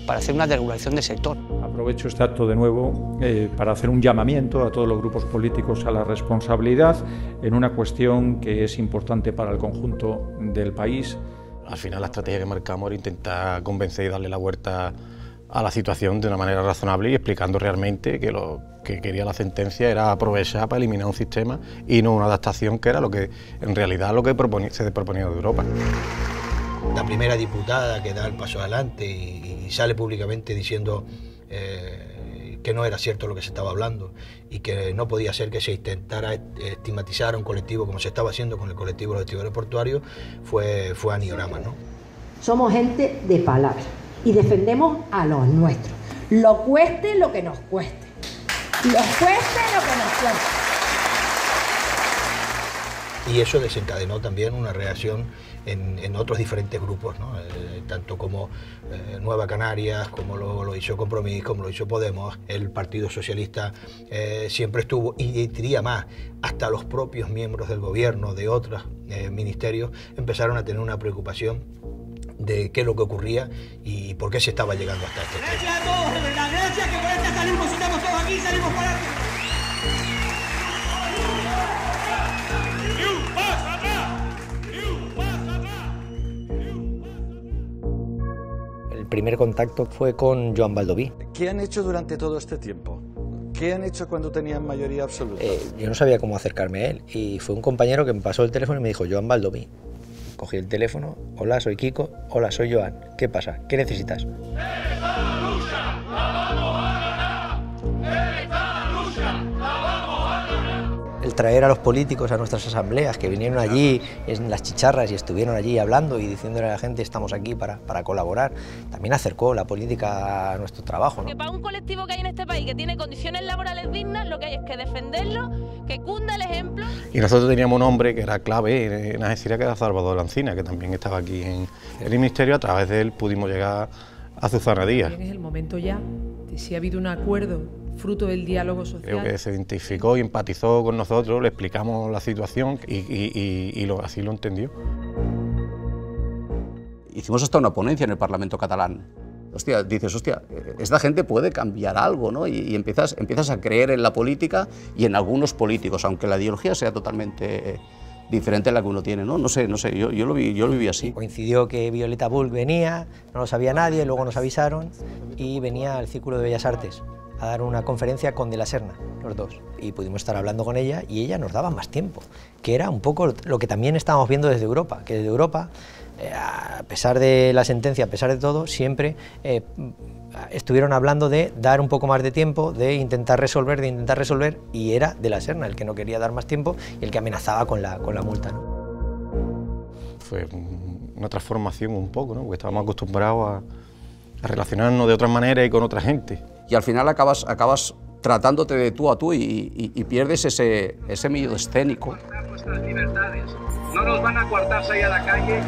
para hacer una desregulación del sector. Aprovecho este acto de nuevo para hacer un llamamiento a todos los grupos políticos a la responsabilidad en una cuestión que es importante para el conjunto del país. Al final la estrategia que marcamos era intentar convencer y darle la vuelta a la situación de una manera razonable y explicando realmente que lo que quería la sentencia era aprovechar para eliminar un sistema y no una adaptación, que era lo que en realidad se proponía de Europa. La primera diputada que da el paso adelante y sale públicamente diciendo que no era cierto lo que se estaba hablando y que no podía ser que se intentara estigmatizar a un colectivo como se estaba haciendo con el colectivo de los estibadores portuarios, fue Aniorama, ¿no? Somos gente de palabra y defendemos a los nuestros, lo cueste lo que nos cueste, lo cueste lo que nos cueste. y eso desencadenó también una reacción en otros diferentes grupos, ¿no? Tanto como Nueva Canarias, como lo hizo Compromís, como lo hizo Podemos, el Partido Socialista siempre estuvo, y diría más, hasta los propios miembros del gobierno de otros ministerios empezaron a tener una preocupación de qué es lo que ocurría y por qué se estaba llegando hasta este extremo. ¡Gracias a todos, de verdad! ¡Gracias, que por esta salimos! ¡Estamos todos aquí! ¡Salimos para adelante! El primer contacto fue con Joan Baldoví. ¿Qué han hecho durante todo este tiempo? ¿Qué han hecho cuando tenían mayoría absoluta? Yo no sabía cómo acercarme a él y fue un compañero que me pasó el teléfono y me dijo Joan Baldoví. Cogí el teléfono, hola, soy Kiko, hola, soy Joan, ¿qué pasa? ¿Qué necesitas? El traer a los políticos a nuestras asambleas, que vinieron allí en las chicharras y estuvieron allí hablando y diciéndole a la gente estamos aquí para colaborar, también acercó la política a nuestro trabajo, ¿no? Que para un colectivo que hay en este país que tiene condiciones laborales dignas, lo que hay es que defenderlo, que cunda el ejemplo. Y nosotros teníamos un hombre que era clave en Algeciras, que era Salvador Lancina, que también estaba aquí en el ministerio. A través de él pudimos llegar a Susana Díaz. Es el momento ya de si ha habido un acuerdo fruto del diálogo social. Creo que se identificó y empatizó con nosotros, le explicamos la situación y así lo entendió. Hicimos hasta una ponencia en el Parlamento catalán. Hostia, dices, hostia, esta gente puede cambiar algo, ¿no? Y empiezas a creer en la política y en algunos políticos, aunque la ideología sea totalmente diferente a la que uno tiene, ¿no? No sé, yo lo viví así. Coincidió que Violeta Bulc venía, no lo sabía nadie, luego nos avisaron y venía al Círculo de Bellas Artes a dar una conferencia con De la Serna, los dos. Y pudimos estar hablando con ella y ella nos daba más tiempo, que era un poco lo que también estábamos viendo desde Europa, que desde Europa, a pesar de la sentencia, a pesar de todo, siempre estuvieron hablando de dar un poco más de tiempo, de intentar resolver, y era De la Serna el que no quería dar más tiempo y el que amenazaba con la multa, ¿no? Fue una transformación un poco, ¿no? Porque estábamos acostumbrados a relacionarnos de otra manera y con otra gente. Y al final acabas tratándote de tú a tú y pierdes ese medio escénico. Nuestras libertades. No nos van a coartar salir a la calle.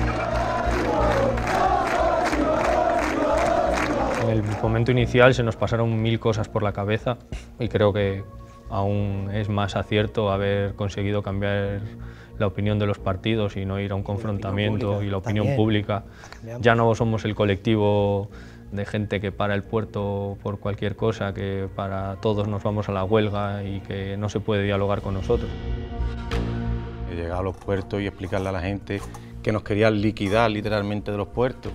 En el momento inicial se nos pasaron 1000 cosas por la cabeza y creo que aún es más acierto haber conseguido cambiar la opinión de los partidos y no ir a un confrontamiento y la opinión pública. Ya no somos el colectivo de gente que para el puerto por cualquier cosa, que para todos nos vamos a la huelga y que no se puede dialogar con nosotros. Llegar a los puertos y explicarle a la gente que nos querían liquidar literalmente de los puertos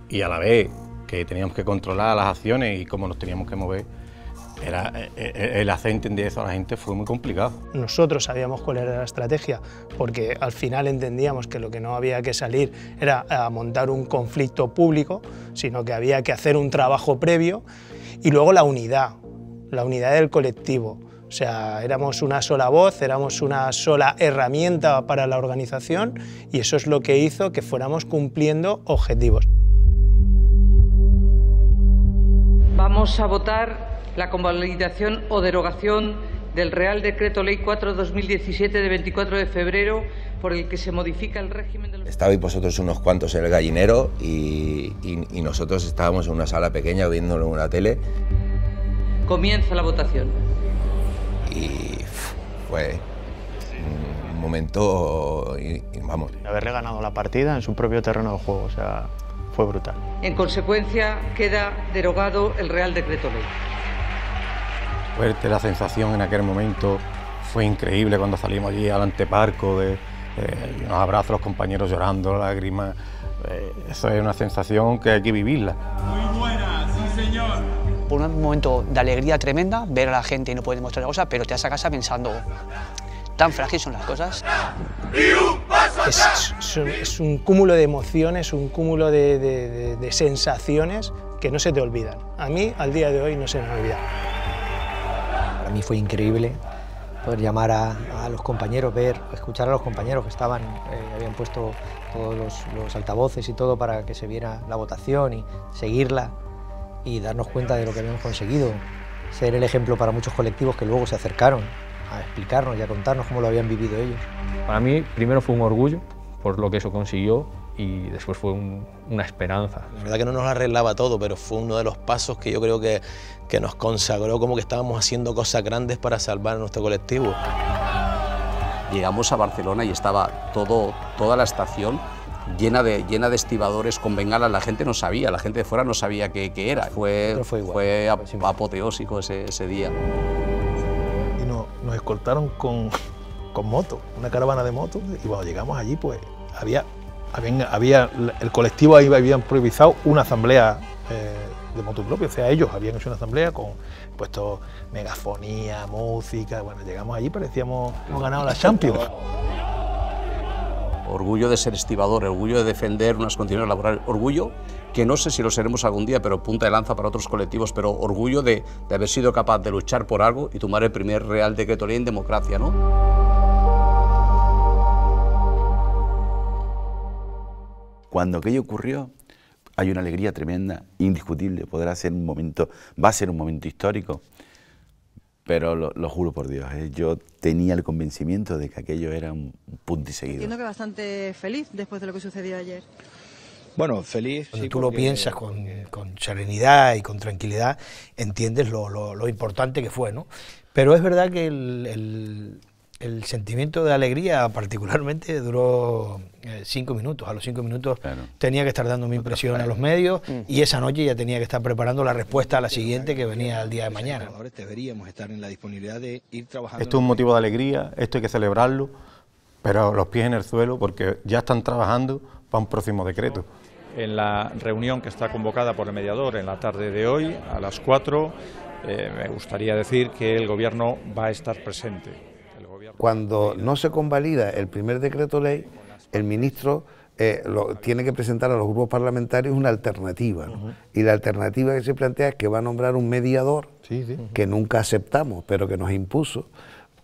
y a la vez que teníamos que controlar las acciones y cómo nos teníamos que mover, el hacer entender eso a la gente fue muy complicado. Nosotros sabíamos cuál era la estrategia, porque al final entendíamos que lo que no había que salir era a montar un conflicto público, sino que había que hacer un trabajo previo y luego la unidad del colectivo. O sea, éramos una sola voz, éramos una sola herramienta para la organización y eso es lo que hizo que fuéramos cumpliendo objetivos. Vamos a votar la convalidación o derogación del Real Decreto Ley 4/2017 de 24 de febrero por el que se modifica el régimen de los... Estabais vosotros unos cuantos en el gallinero y nosotros estábamos en una sala pequeña viéndolo en una tele. Comienza la votación. Y fue un momento, vamos... Haberle ganado la partida en su propio terreno de juego, o sea, fue brutal. En consecuencia, queda derogado el Real Decreto Ley. Fuerte la sensación en aquel momento, fue increíble cuando salimos allí al anteparco, unos abrazos, los compañeros llorando, lágrimas. Eso es una sensación que hay que vivirla. Muy buena, sí señor. Por un momento de alegría tremenda, ver a la gente y no poder demostrar la cosa, pero te vas a casa pensando, tan frágiles son las cosas. Es un cúmulo de emociones, un cúmulo de sensaciones que no se te olvidan. A mí, al día de hoy, no se me olvida. Para mí fue increíble poder llamar a los compañeros, escuchar a los compañeros que estaban, habían puesto todos los altavoces y todo para que se viera la votación y seguirla y darnos cuenta de lo que habíamos conseguido, ser el ejemplo para muchos colectivos que luego se acercaron a explicarnos y a contarnos cómo lo habían vivido ellos. Para mí, primero fue un orgullo por lo que eso consiguió y después fue una esperanza. La verdad que no nos arreglaba todo, pero fue uno de los pasos que yo creo que nos consagró como que estábamos haciendo cosas grandes para salvar a nuestro colectivo. Llegamos a Barcelona y estaba toda la estación llena de estibadores con bengalas. La gente no sabía, la gente de fuera no sabía qué era. Fue apoteósico ese día. Y nos escoltaron con motos, una caravana de motos, y cuando llegamos allí pues había el colectivo ahí habían improvisado una asamblea de motu propio, o sea, ellos habían hecho una asamblea con puesto megafonía, música. Bueno, llegamos allí, parecíamos hemos ganado la Champions. Orgullo de ser estibador, orgullo de defender unas condiciones laborales, orgullo que no sé si lo seremos algún día, pero punta de lanza para otros colectivos, pero orgullo de haber sido capaz de luchar por algo y tomar el primer Real Decreto Ley en democracia, ¿no? Cuando aquello ocurrió, hay una alegría tremenda, indiscutible, va a ser un momento histórico, pero lo juro por Dios, yo tenía el convencimiento de que aquello era un punto y seguido. Entiendo que bastante feliz después de lo que sucedió ayer. Bueno, feliz. Cuando tú lo piensas con serenidad y con tranquilidad, entiendes lo importante que fue, ¿no? Pero es verdad que el sentimiento de alegría particularmente duró 5 minutos. A los 5 minutos tenía que estar dando mi impresión a los medios y esa noche ya tenía que estar preparando la respuesta a la siguiente que venía el día de mañana. Deberíamos estar en la disponibilidad de ir trabajando. Esto es un motivo de alegría, esto hay que celebrarlo, pero los pies en el suelo porque ya están trabajando para un próximo decreto. En la reunión que está convocada por el mediador en la tarde de hoy, a las 4, me gustaría decir que el Gobierno va a estar presente. Cuando no se convalida el primer decreto ley, el ministro tiene que presentar a los grupos parlamentarios una alternativa, ¿no? Y la alternativa que se plantea es que va a nombrar un mediador, que nunca aceptamos, pero que nos impuso,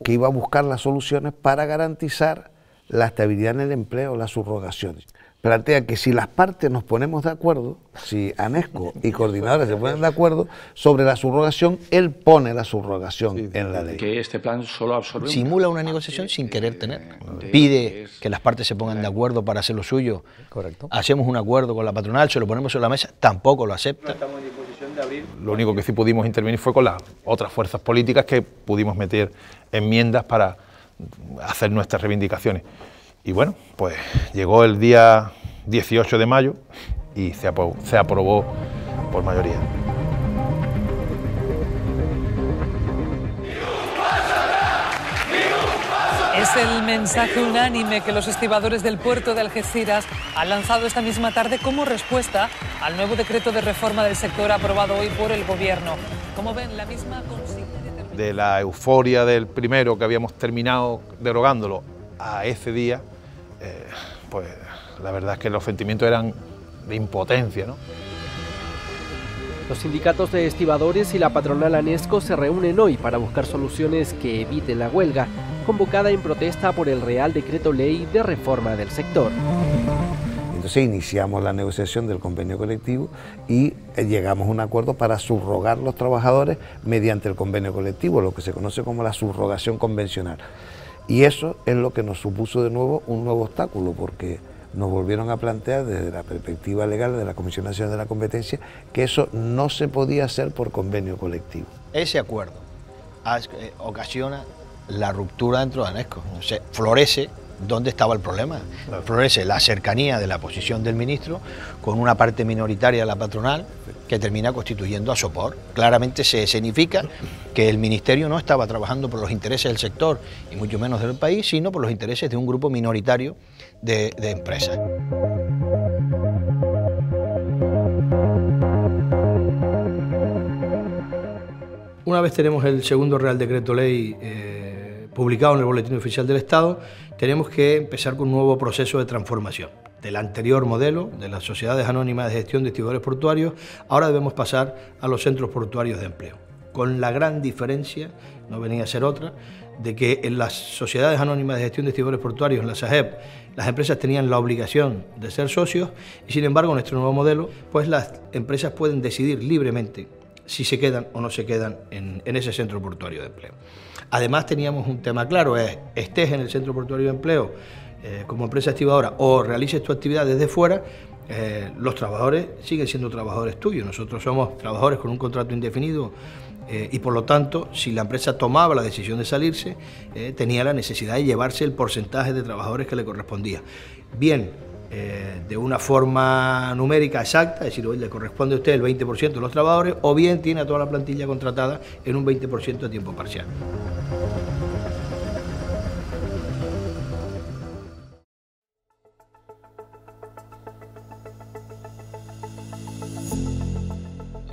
que iba a buscar las soluciones para garantizar la estabilidad en el empleo, las subrogaciones. Plantea que si las partes nos ponemos de acuerdo, si ANESCO y coordinadores se ponen de acuerdo sobre la subrogación, él pone la subrogación en la ley. Que este plan solo absorbe... Simula una negociación sin querer tener. Pide que las partes se pongan de acuerdo para hacer lo suyo. Correcto. Hacemos un acuerdo con la patronal, se lo ponemos sobre la mesa, tampoco lo acepta. Estamos en disposición de abrir. Lo único que sí pudimos intervenir fue con las otras fuerzas políticas que pudimos meter enmiendas para hacer nuestras reivindicaciones. Y bueno, pues llegó el día 18 de mayo y se aprobó por mayoría. Es el mensaje unánime que los estibadores del puerto de Algeciras han lanzado esta misma tarde como respuesta al nuevo decreto de reforma del sector aprobado hoy por el Gobierno. Como ven, la misma consigna de la euforia del primero que habíamos terminado derogándolo a ese día, pues la verdad es que los sentimientos eran de impotencia, ¿no? Los sindicatos de estibadores y la patronal ANESCO se reúnen hoy para buscar soluciones que eviten la huelga, convocada en protesta por el Real Decreto Ley de reforma del sector. Entonces iniciamos la negociación del convenio colectivo y llegamos a un acuerdo para subrogar los trabajadores mediante el convenio colectivo, lo que se conoce como la subrogación convencional. Y eso es lo que nos supuso de nuevo un nuevo obstáculo, porque nos volvieron a plantear desde la perspectiva legal de la Comisión Nacional de la Competencia que eso no se podía hacer por convenio colectivo. Ese acuerdo ocasiona la ruptura dentro de ANESCO. O sea, florece donde estaba el problema. Florece la cercanía de la posición del ministro con una parte minoritaria de la patronal que termina constituyendo a sopor. Claramente se escenifica que el ministerio no estaba trabajando por los intereses del sector y mucho menos del país, sino por los intereses de un grupo minoritario de empresas. Una vez tenemos el segundo Real Decreto Ley publicado en el Boletín Oficial del Estado, tenemos que empezar con un nuevo proceso de transformación. Del anterior modelo, de las sociedades anónimas de gestión de estibadores portuarios, ahora debemos pasar a los centros portuarios de empleo. Con la gran diferencia, no venía a ser otra, de que en las sociedades anónimas de gestión de estibadores portuarios, en la SAGEP, las empresas tenían la obligación de ser socios y sin embargo en nuestro nuevo modelo, pues las empresas pueden decidir libremente si se quedan o no se quedan en ese centro portuario de empleo. Además teníamos un tema claro, estés en el centro portuario de empleo como empresa estibadora o realices tu actividad desde fuera, los trabajadores siguen siendo trabajadores tuyos. Nosotros somos trabajadores con un contrato indefinido y por lo tanto, si la empresa tomaba la decisión de salirse, tenía la necesidad de llevarse el porcentaje de trabajadores que le correspondía. Bien, de una forma numérica exacta, es decir, hoy le corresponde a usted el 20% de los trabajadores, o bien tiene a toda la plantilla contratada en un 20% de tiempo parcial.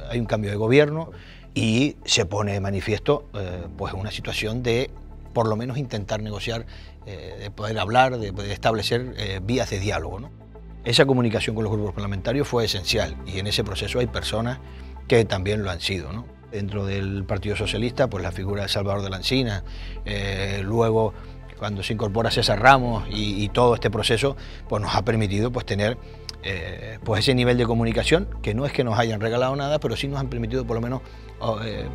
Hay un cambio de gobierno y se pone de manifiesto pues una situación de por lo menos intentar negociar, de poder hablar, de poder establecer vías de diálogo, ¿no? Esa comunicación con los grupos parlamentarios fue esencial y en ese proceso hay personas que también lo han sido, ¿no? Dentro del Partido Socialista, pues la figura de Salvador de la Encina, luego cuando se incorpora César Ramos y todo este proceso, pues nos ha permitido pues tener pues ese nivel de comunicación, que no es que nos hayan regalado nada, pero sí nos han permitido por lo menos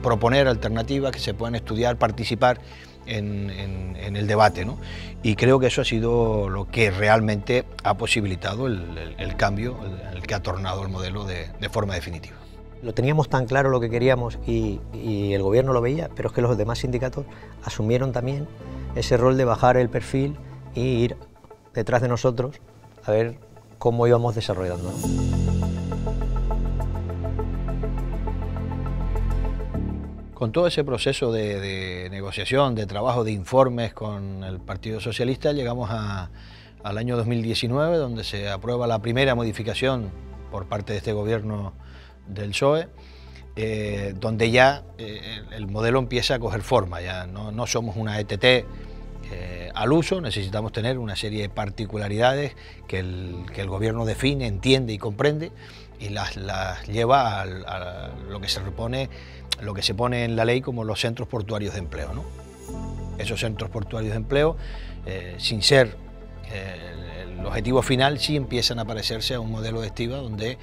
proponer alternativas que se puedan estudiar, participar en el debate, ¿no? Y creo que eso ha sido lo que realmente ha posibilitado el cambio, el que ha tornado el modelo de forma definitiva. Lo teníamos tan claro lo que queríamos y el gobierno lo veía, pero es que los demás sindicatos asumieron también ese rol de bajar el perfil e ir detrás de nosotros a ver cómo íbamos desarrollando, ¿no? Con todo ese proceso de negociación, de trabajo, de informes con el Partido Socialista, llegamos al año 2019, donde se aprueba la primera modificación por parte de este gobierno del PSOE, donde ya el modelo empieza a coger forma. Ya no somos una ETT al uso, necesitamos tener una serie de particularidades que el gobierno define, entiende y comprende y las lleva a lo que se pone en la ley como los centros portuarios de empleo, ¿no? Esos centros portuarios de empleo, sin ser el objetivo final, sí empiezan a parecerse a un modelo de estiba donde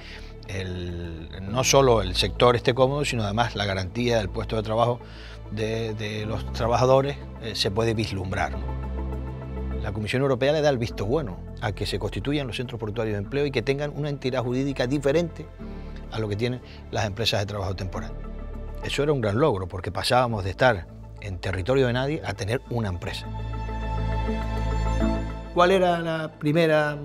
no solo el sector esté cómodo, sino además la garantía del puesto de trabajo de los trabajadores se puede vislumbrar, ¿no? La Comisión Europea le da el visto bueno a que se constituyan los centros portuarios de empleo y que tengan una entidad jurídica diferente a lo que tienen las empresas de trabajo temporal. Eso era un gran logro, porque pasábamos de estar en territorio de nadie a tener una empresa. ¿Cuál era la primera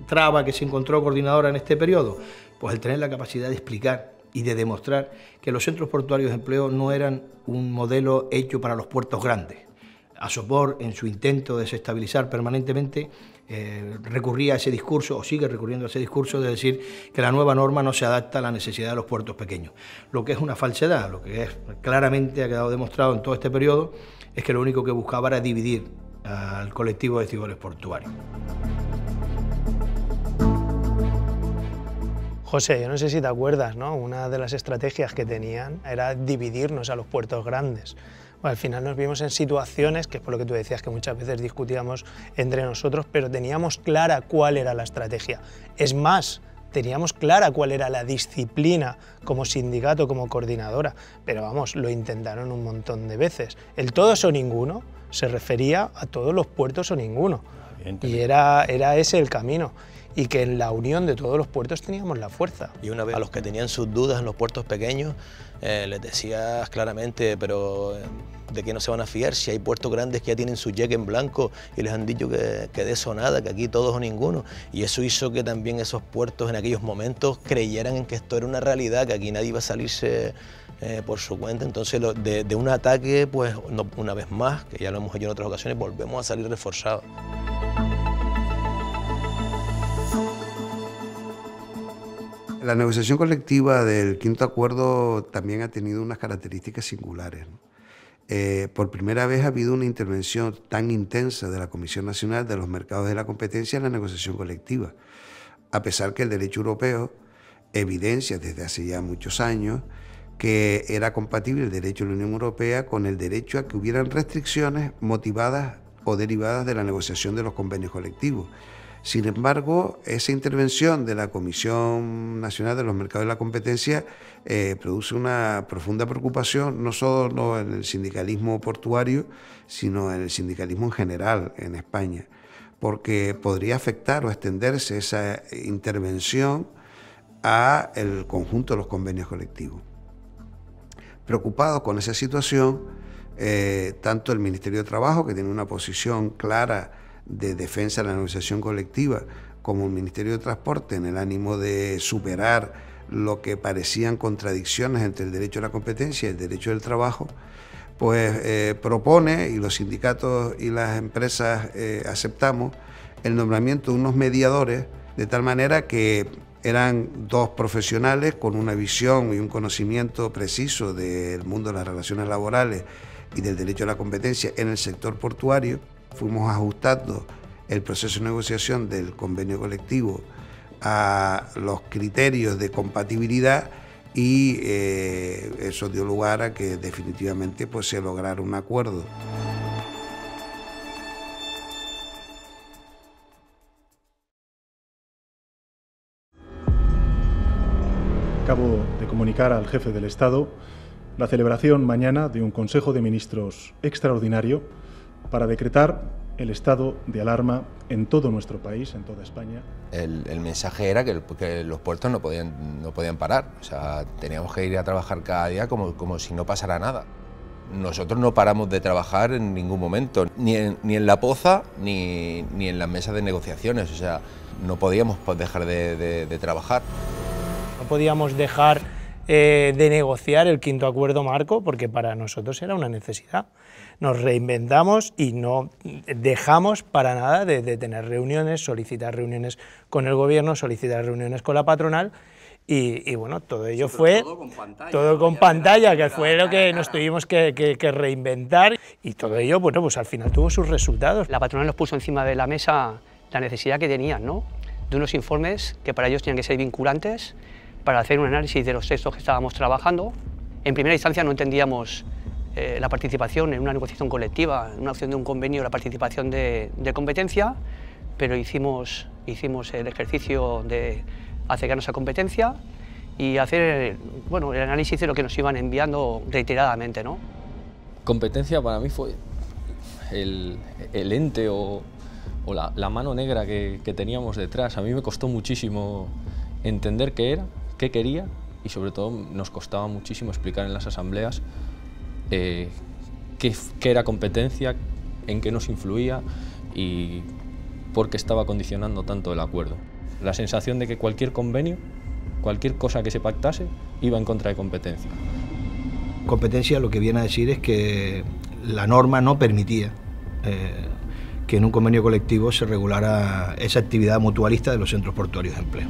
traba que se encontró coordinadora en este periodo? Pues el tener la capacidad de explicar y de demostrar que los centros portuarios de empleo no eran un modelo hecho para los puertos grandes. Asopor, en su intento de desestabilizar permanentemente, recurría a ese discurso, o sigue recurriendo a ese discurso, de decir que la nueva norma no se adapta a la necesidad de los puertos pequeños. Lo que es una falsedad, lo que claramente ha quedado demostrado en todo este periodo, es que lo único que buscaba era dividir al colectivo de estibadores portuarios. José, yo no sé si te acuerdas, ¿no? Una de las estrategias que tenían era dividirnos a los puertos grandes. Bueno, al final nos vimos en situaciones, que es por lo que tú decías, que muchas veces discutíamos entre nosotros, pero teníamos clara cuál era la estrategia. Es más, teníamos clara cuál era la disciplina como sindicato, como coordinadora, pero vamos, lo intentaron un montón de veces. El todos o ninguno se refería a todos los puertos o ninguno, y era ese el camino. Y que en la unión de todos los puertos teníamos la fuerza. Y una vez a los que tenían sus dudas en los puertos pequeños, les decías claramente, pero ¿de qué no se van a fiar si hay puertos grandes que ya tienen su cheque en blanco y les han dicho que de eso nada, que aquí todos o ninguno? Y eso hizo que también esos puertos en aquellos momentos creyeran en que esto era una realidad, que aquí nadie iba a salirse por su cuenta. Entonces de un ataque, pues una vez más, que ya lo hemos hecho en otras ocasiones, volvemos a salir reforzados. La negociación colectiva del quinto acuerdo también ha tenido unas características singulares, ¿no? Por primera vez ha habido una intervención tan intensa de la Comisión Nacional de los Mercados de la Competencia en la negociación colectiva, a pesar que el derecho europeo evidencia desde hace ya muchos años que era compatible el derecho de la Unión Europea con el derecho a que hubieran restricciones motivadas o derivadas de la negociación de los convenios colectivos. Sin embargo, esa intervención de la Comisión Nacional de los Mercados y la Competencia produce una profunda preocupación, no solo en el sindicalismo portuario, sino en el sindicalismo en general en España, porque podría afectar o extenderse esa intervención a el conjunto de los convenios colectivos. Preocupados con esa situación, tanto el Ministerio de Trabajo, que tiene una posición clara de defensa de la negociación colectiva, como el Ministerio de Transporte, en el ánimo de superar lo que parecían contradicciones entre el derecho a la competencia y el derecho del trabajo, pues propone, y los sindicatos y las empresas aceptamos, el nombramiento de unos mediadores, de tal manera que eran dos profesionales con una visión y un conocimiento preciso del mundo de las relaciones laborales y del derecho a la competencia en el sector portuario. Fuimos ajustando el proceso de negociación del convenio colectivo a los criterios de compatibilidad y eso dio lugar a que definitivamente pues, se lograra un acuerdo. Acabo de comunicar al jefe del Estado la celebración mañana de un Consejo de Ministros extraordinario para decretar el estado de alarma en todo nuestro país, en toda España. El mensaje era que los puertos no podían parar, o sea, teníamos que ir a trabajar cada día como si no pasara nada. Nosotros no paramos de trabajar en ningún momento, ni en la poza ni en las mesas de negociaciones, o sea, no podíamos dejar de trabajar. No podíamos dejar de negociar el quinto acuerdo marco porque para nosotros era una necesidad. Nos reinventamos y no dejamos para nada de tener reuniones, solicitar reuniones con el gobierno, solicitar reuniones con la patronal y bueno, todo ello fue todo con pantalla, que fue lo que nos tuvimos que reinventar y todo ello, bueno, pues al final tuvo sus resultados. La patronal nos puso encima de la mesa la necesidad que tenían, ¿no?, de unos informes que para ellos tenían que ser vinculantes para hacer un análisis de los textos que estábamos trabajando. En primera instancia no entendíamos la participación en una negociación colectiva, en una opción de un convenio, la participación de competencia, pero hicimos el ejercicio de acercarnos a competencia y hacer bueno, el análisis de lo que nos iban enviando reiteradamente, ¿no? Competencia para mí fue el ente o la mano negra que teníamos detrás. A mí me costó muchísimo entender qué era, qué quería y sobre todo nos costaba muchísimo explicar en las asambleas qué era competencia, en qué nos influía y por qué estaba condicionando tanto el acuerdo. La sensación de que cualquier convenio, cualquier cosa que se pactase, iba en contra de competencia. Competencia lo que viene a decir es que la norma no permitía que en un convenio colectivo se regulara esa actividad mutualista de los centros portuarios de empleo.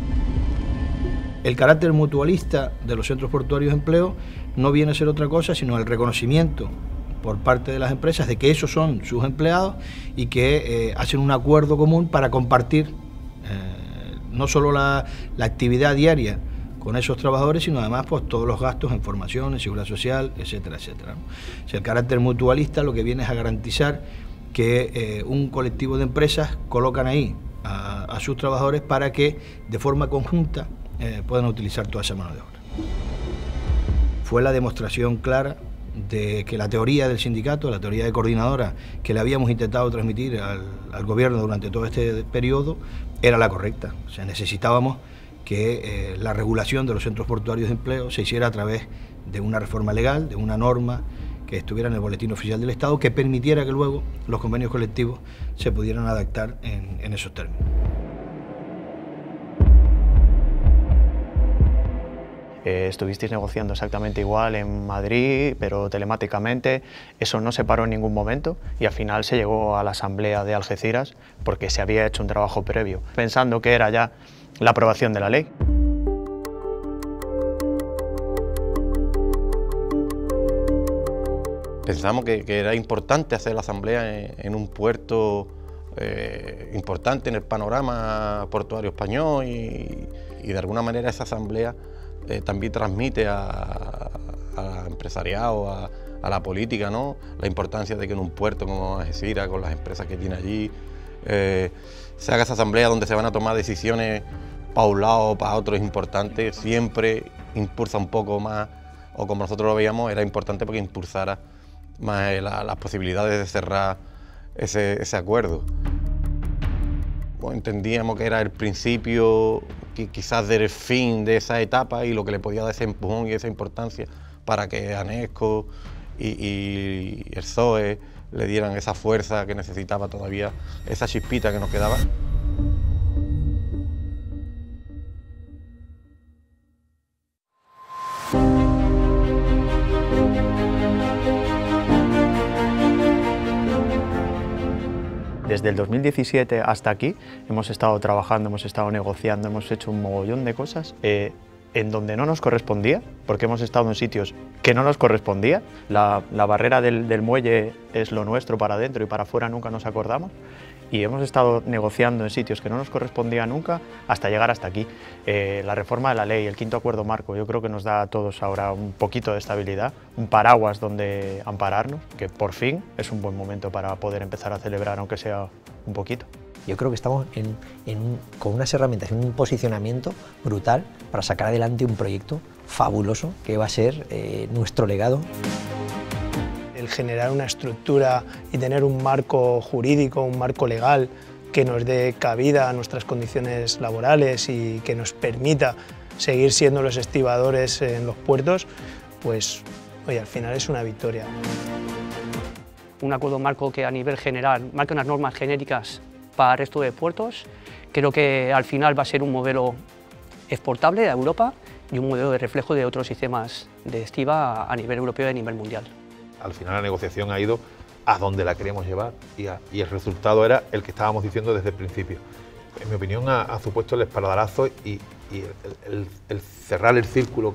El carácter mutualista de los centros portuarios de empleo no viene a ser otra cosa sino el reconocimiento por parte de las empresas de que esos son sus empleados y que hacen un acuerdo común para compartir no solo la actividad diaria con esos trabajadores, sino además pues, todos los gastos en formación, en seguridad social, etcétera, etcétera, ¿no? O sea, el carácter mutualista lo que viene es a garantizar que un colectivo de empresas colocan ahí a sus trabajadores para que de forma conjunta puedan utilizar toda esa mano de obra. Fue la demostración clara de que la teoría del sindicato, la teoría de coordinadora que le habíamos intentado transmitir al gobierno durante todo este periodo era la correcta. O sea, necesitábamos que la regulación de los centros portuarios de empleo se hiciera a través de una reforma legal, de una norma que estuviera en el Boletín Oficial del Estado, que permitiera que luego los convenios colectivos se pudieran adaptar en esos términos. Estuvisteis negociando exactamente igual en Madrid, pero telemáticamente. Eso no se paró en ningún momento y al final se llegó a la asamblea de Algeciras porque se había hecho un trabajo previo, pensando que era ya la aprobación de la ley. Pensamos que era importante hacer la asamblea en un puerto importante en el panorama portuario español y de alguna manera esa asamblea también transmite al empresariado, a la política, ¿no?, la importancia de que en un puerto como Algeciras, con las empresas que tiene allí, se haga esa asamblea donde se van a tomar decisiones para un lado o para otro es importante, siempre impulsa un poco más, o como nosotros lo veíamos, era importante porque impulsara más las posibilidades de cerrar ese acuerdo. Pues entendíamos que era el principio quizás del fin de esa etapa y lo que le podía dar ese empujón y esa importancia para que Anesco y el PSOE le dieran esa fuerza que necesitaba todavía, esa chispita que nos quedaba. Desde el 2017 hasta aquí hemos estado trabajando, hemos estado negociando, hemos hecho un mogollón de cosas en donde no nos correspondía, porque hemos estado en sitios que no nos correspondía. La barrera del muelle es lo nuestro para adentro y para afuera nunca nos acordamos. Y hemos estado negociando en sitios que no nos correspondía nunca hasta llegar hasta aquí. La reforma de la ley, el quinto acuerdo marco, yo creo que nos da a todos ahora un poquito de estabilidad, un paraguas donde ampararnos, que por fin es un buen momento para poder empezar a celebrar, aunque sea un poquito. Yo creo que estamos con unas herramientas, en un posicionamiento brutal para sacar adelante un proyecto fabuloso que va a ser nuestro legado. El generar una estructura y tener un marco jurídico, un marco legal que nos dé cabida a nuestras condiciones laborales y que nos permita seguir siendo los estibadores en los puertos, pues oye, al final es una victoria. Un acuerdo marco que a nivel general marque unas normas genéricas para el resto de puertos. Creo que al final va a ser un modelo exportable a Europa y un modelo de reflejo de otros sistemas de estiba a nivel europeo y a nivel mundial. Al final la negociación ha ido a donde la queríamos llevar y el resultado era el que estábamos diciendo desde el principio. En mi opinión ha supuesto el espaldarazo y el cerrar el círculo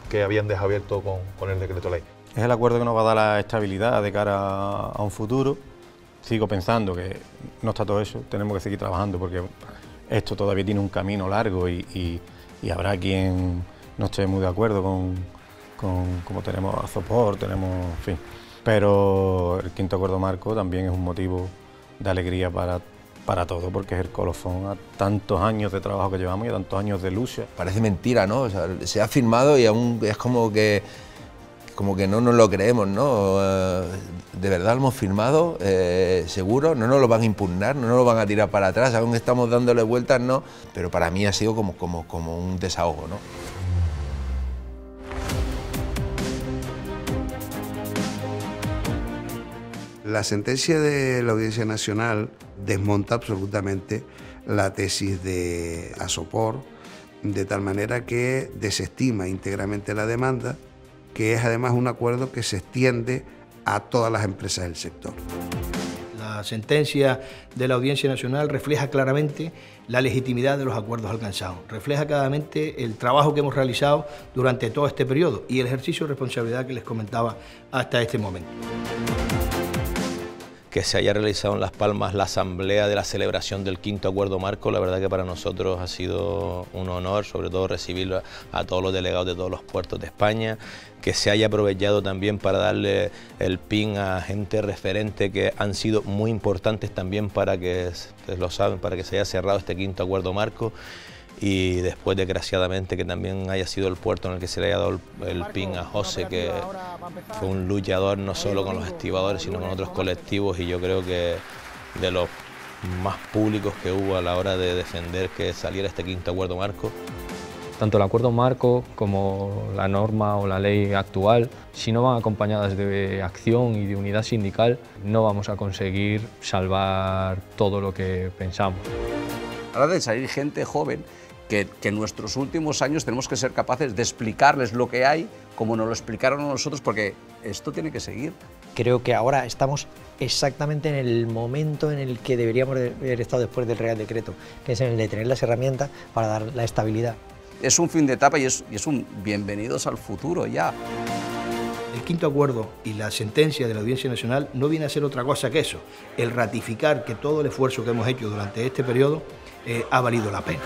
que habían dejado abierto con el decreto ley. Es el acuerdo que nos va a dar la estabilidad de cara a un futuro. Sigo pensando que no está todo eso, tenemos que seguir trabajando porque esto todavía tiene un camino largo y habrá quien no esté muy de acuerdo como tenemos a Azopor, tenemos, en fin. Pero el quinto acuerdo marco también es un motivo de alegría para todo, porque es el colofón a tantos años de trabajo que llevamos y a tantos años de lucha. Parece mentira, ¿no? O sea, se ha firmado y aún es como que no nos lo creemos, ¿no? De verdad lo hemos firmado, seguro, no nos lo van a impugnar, no nos lo van a tirar para atrás, aún estamos dándole vueltas, ¿no? Pero para mí ha sido como un desahogo, ¿no? La sentencia de la Audiencia Nacional desmonta absolutamente la tesis de Azopor, de tal manera que desestima íntegramente la demanda, que es además un acuerdo que se extiende a todas las empresas del sector. La sentencia de la Audiencia Nacional refleja claramente la legitimidad de los acuerdos alcanzados, refleja claramente el trabajo que hemos realizado durante todo este periodo y el ejercicio de responsabilidad que les comentaba hasta este momento. Que se haya realizado en Las Palmas la asamblea de la celebración del quinto acuerdo marco, la verdad que para nosotros ha sido un honor, sobre todo recibir a todos los delegados de todos los puertos de España, que se haya aprovechado también para darle el pin a gente referente que han sido muy importantes también para que, ustedes lo saben, para que se haya cerrado este quinto acuerdo marco. Y después, desgraciadamente, que también haya sido el puerto en el que se le haya dado el pin a José, que fue un luchador no solo con los estibadores, sino con otros colectivos, y yo creo que de los más públicos que hubo a la hora de defender que saliera este quinto acuerdo marco. Tanto el acuerdo marco como la norma o la ley actual, si no van acompañadas de acción y de unidad sindical, no vamos a conseguir salvar todo lo que pensamos. Ahora de salir gente joven que en nuestros últimos años tenemos que ser capaces de explicarles lo que hay, como nos lo explicaron a nosotros, porque esto tiene que seguir. Creo que ahora estamos exactamente en el momento en el que deberíamos haber estado después del Real Decreto, que es en el de tener las herramientas para dar la estabilidad. Es un fin de etapa y es un bienvenidos al futuro ya. El quinto acuerdo y la sentencia de la Audiencia Nacional no viene a ser otra cosa que eso, el ratificar que todo el esfuerzo que hemos hecho durante este periodo ha valido la pena.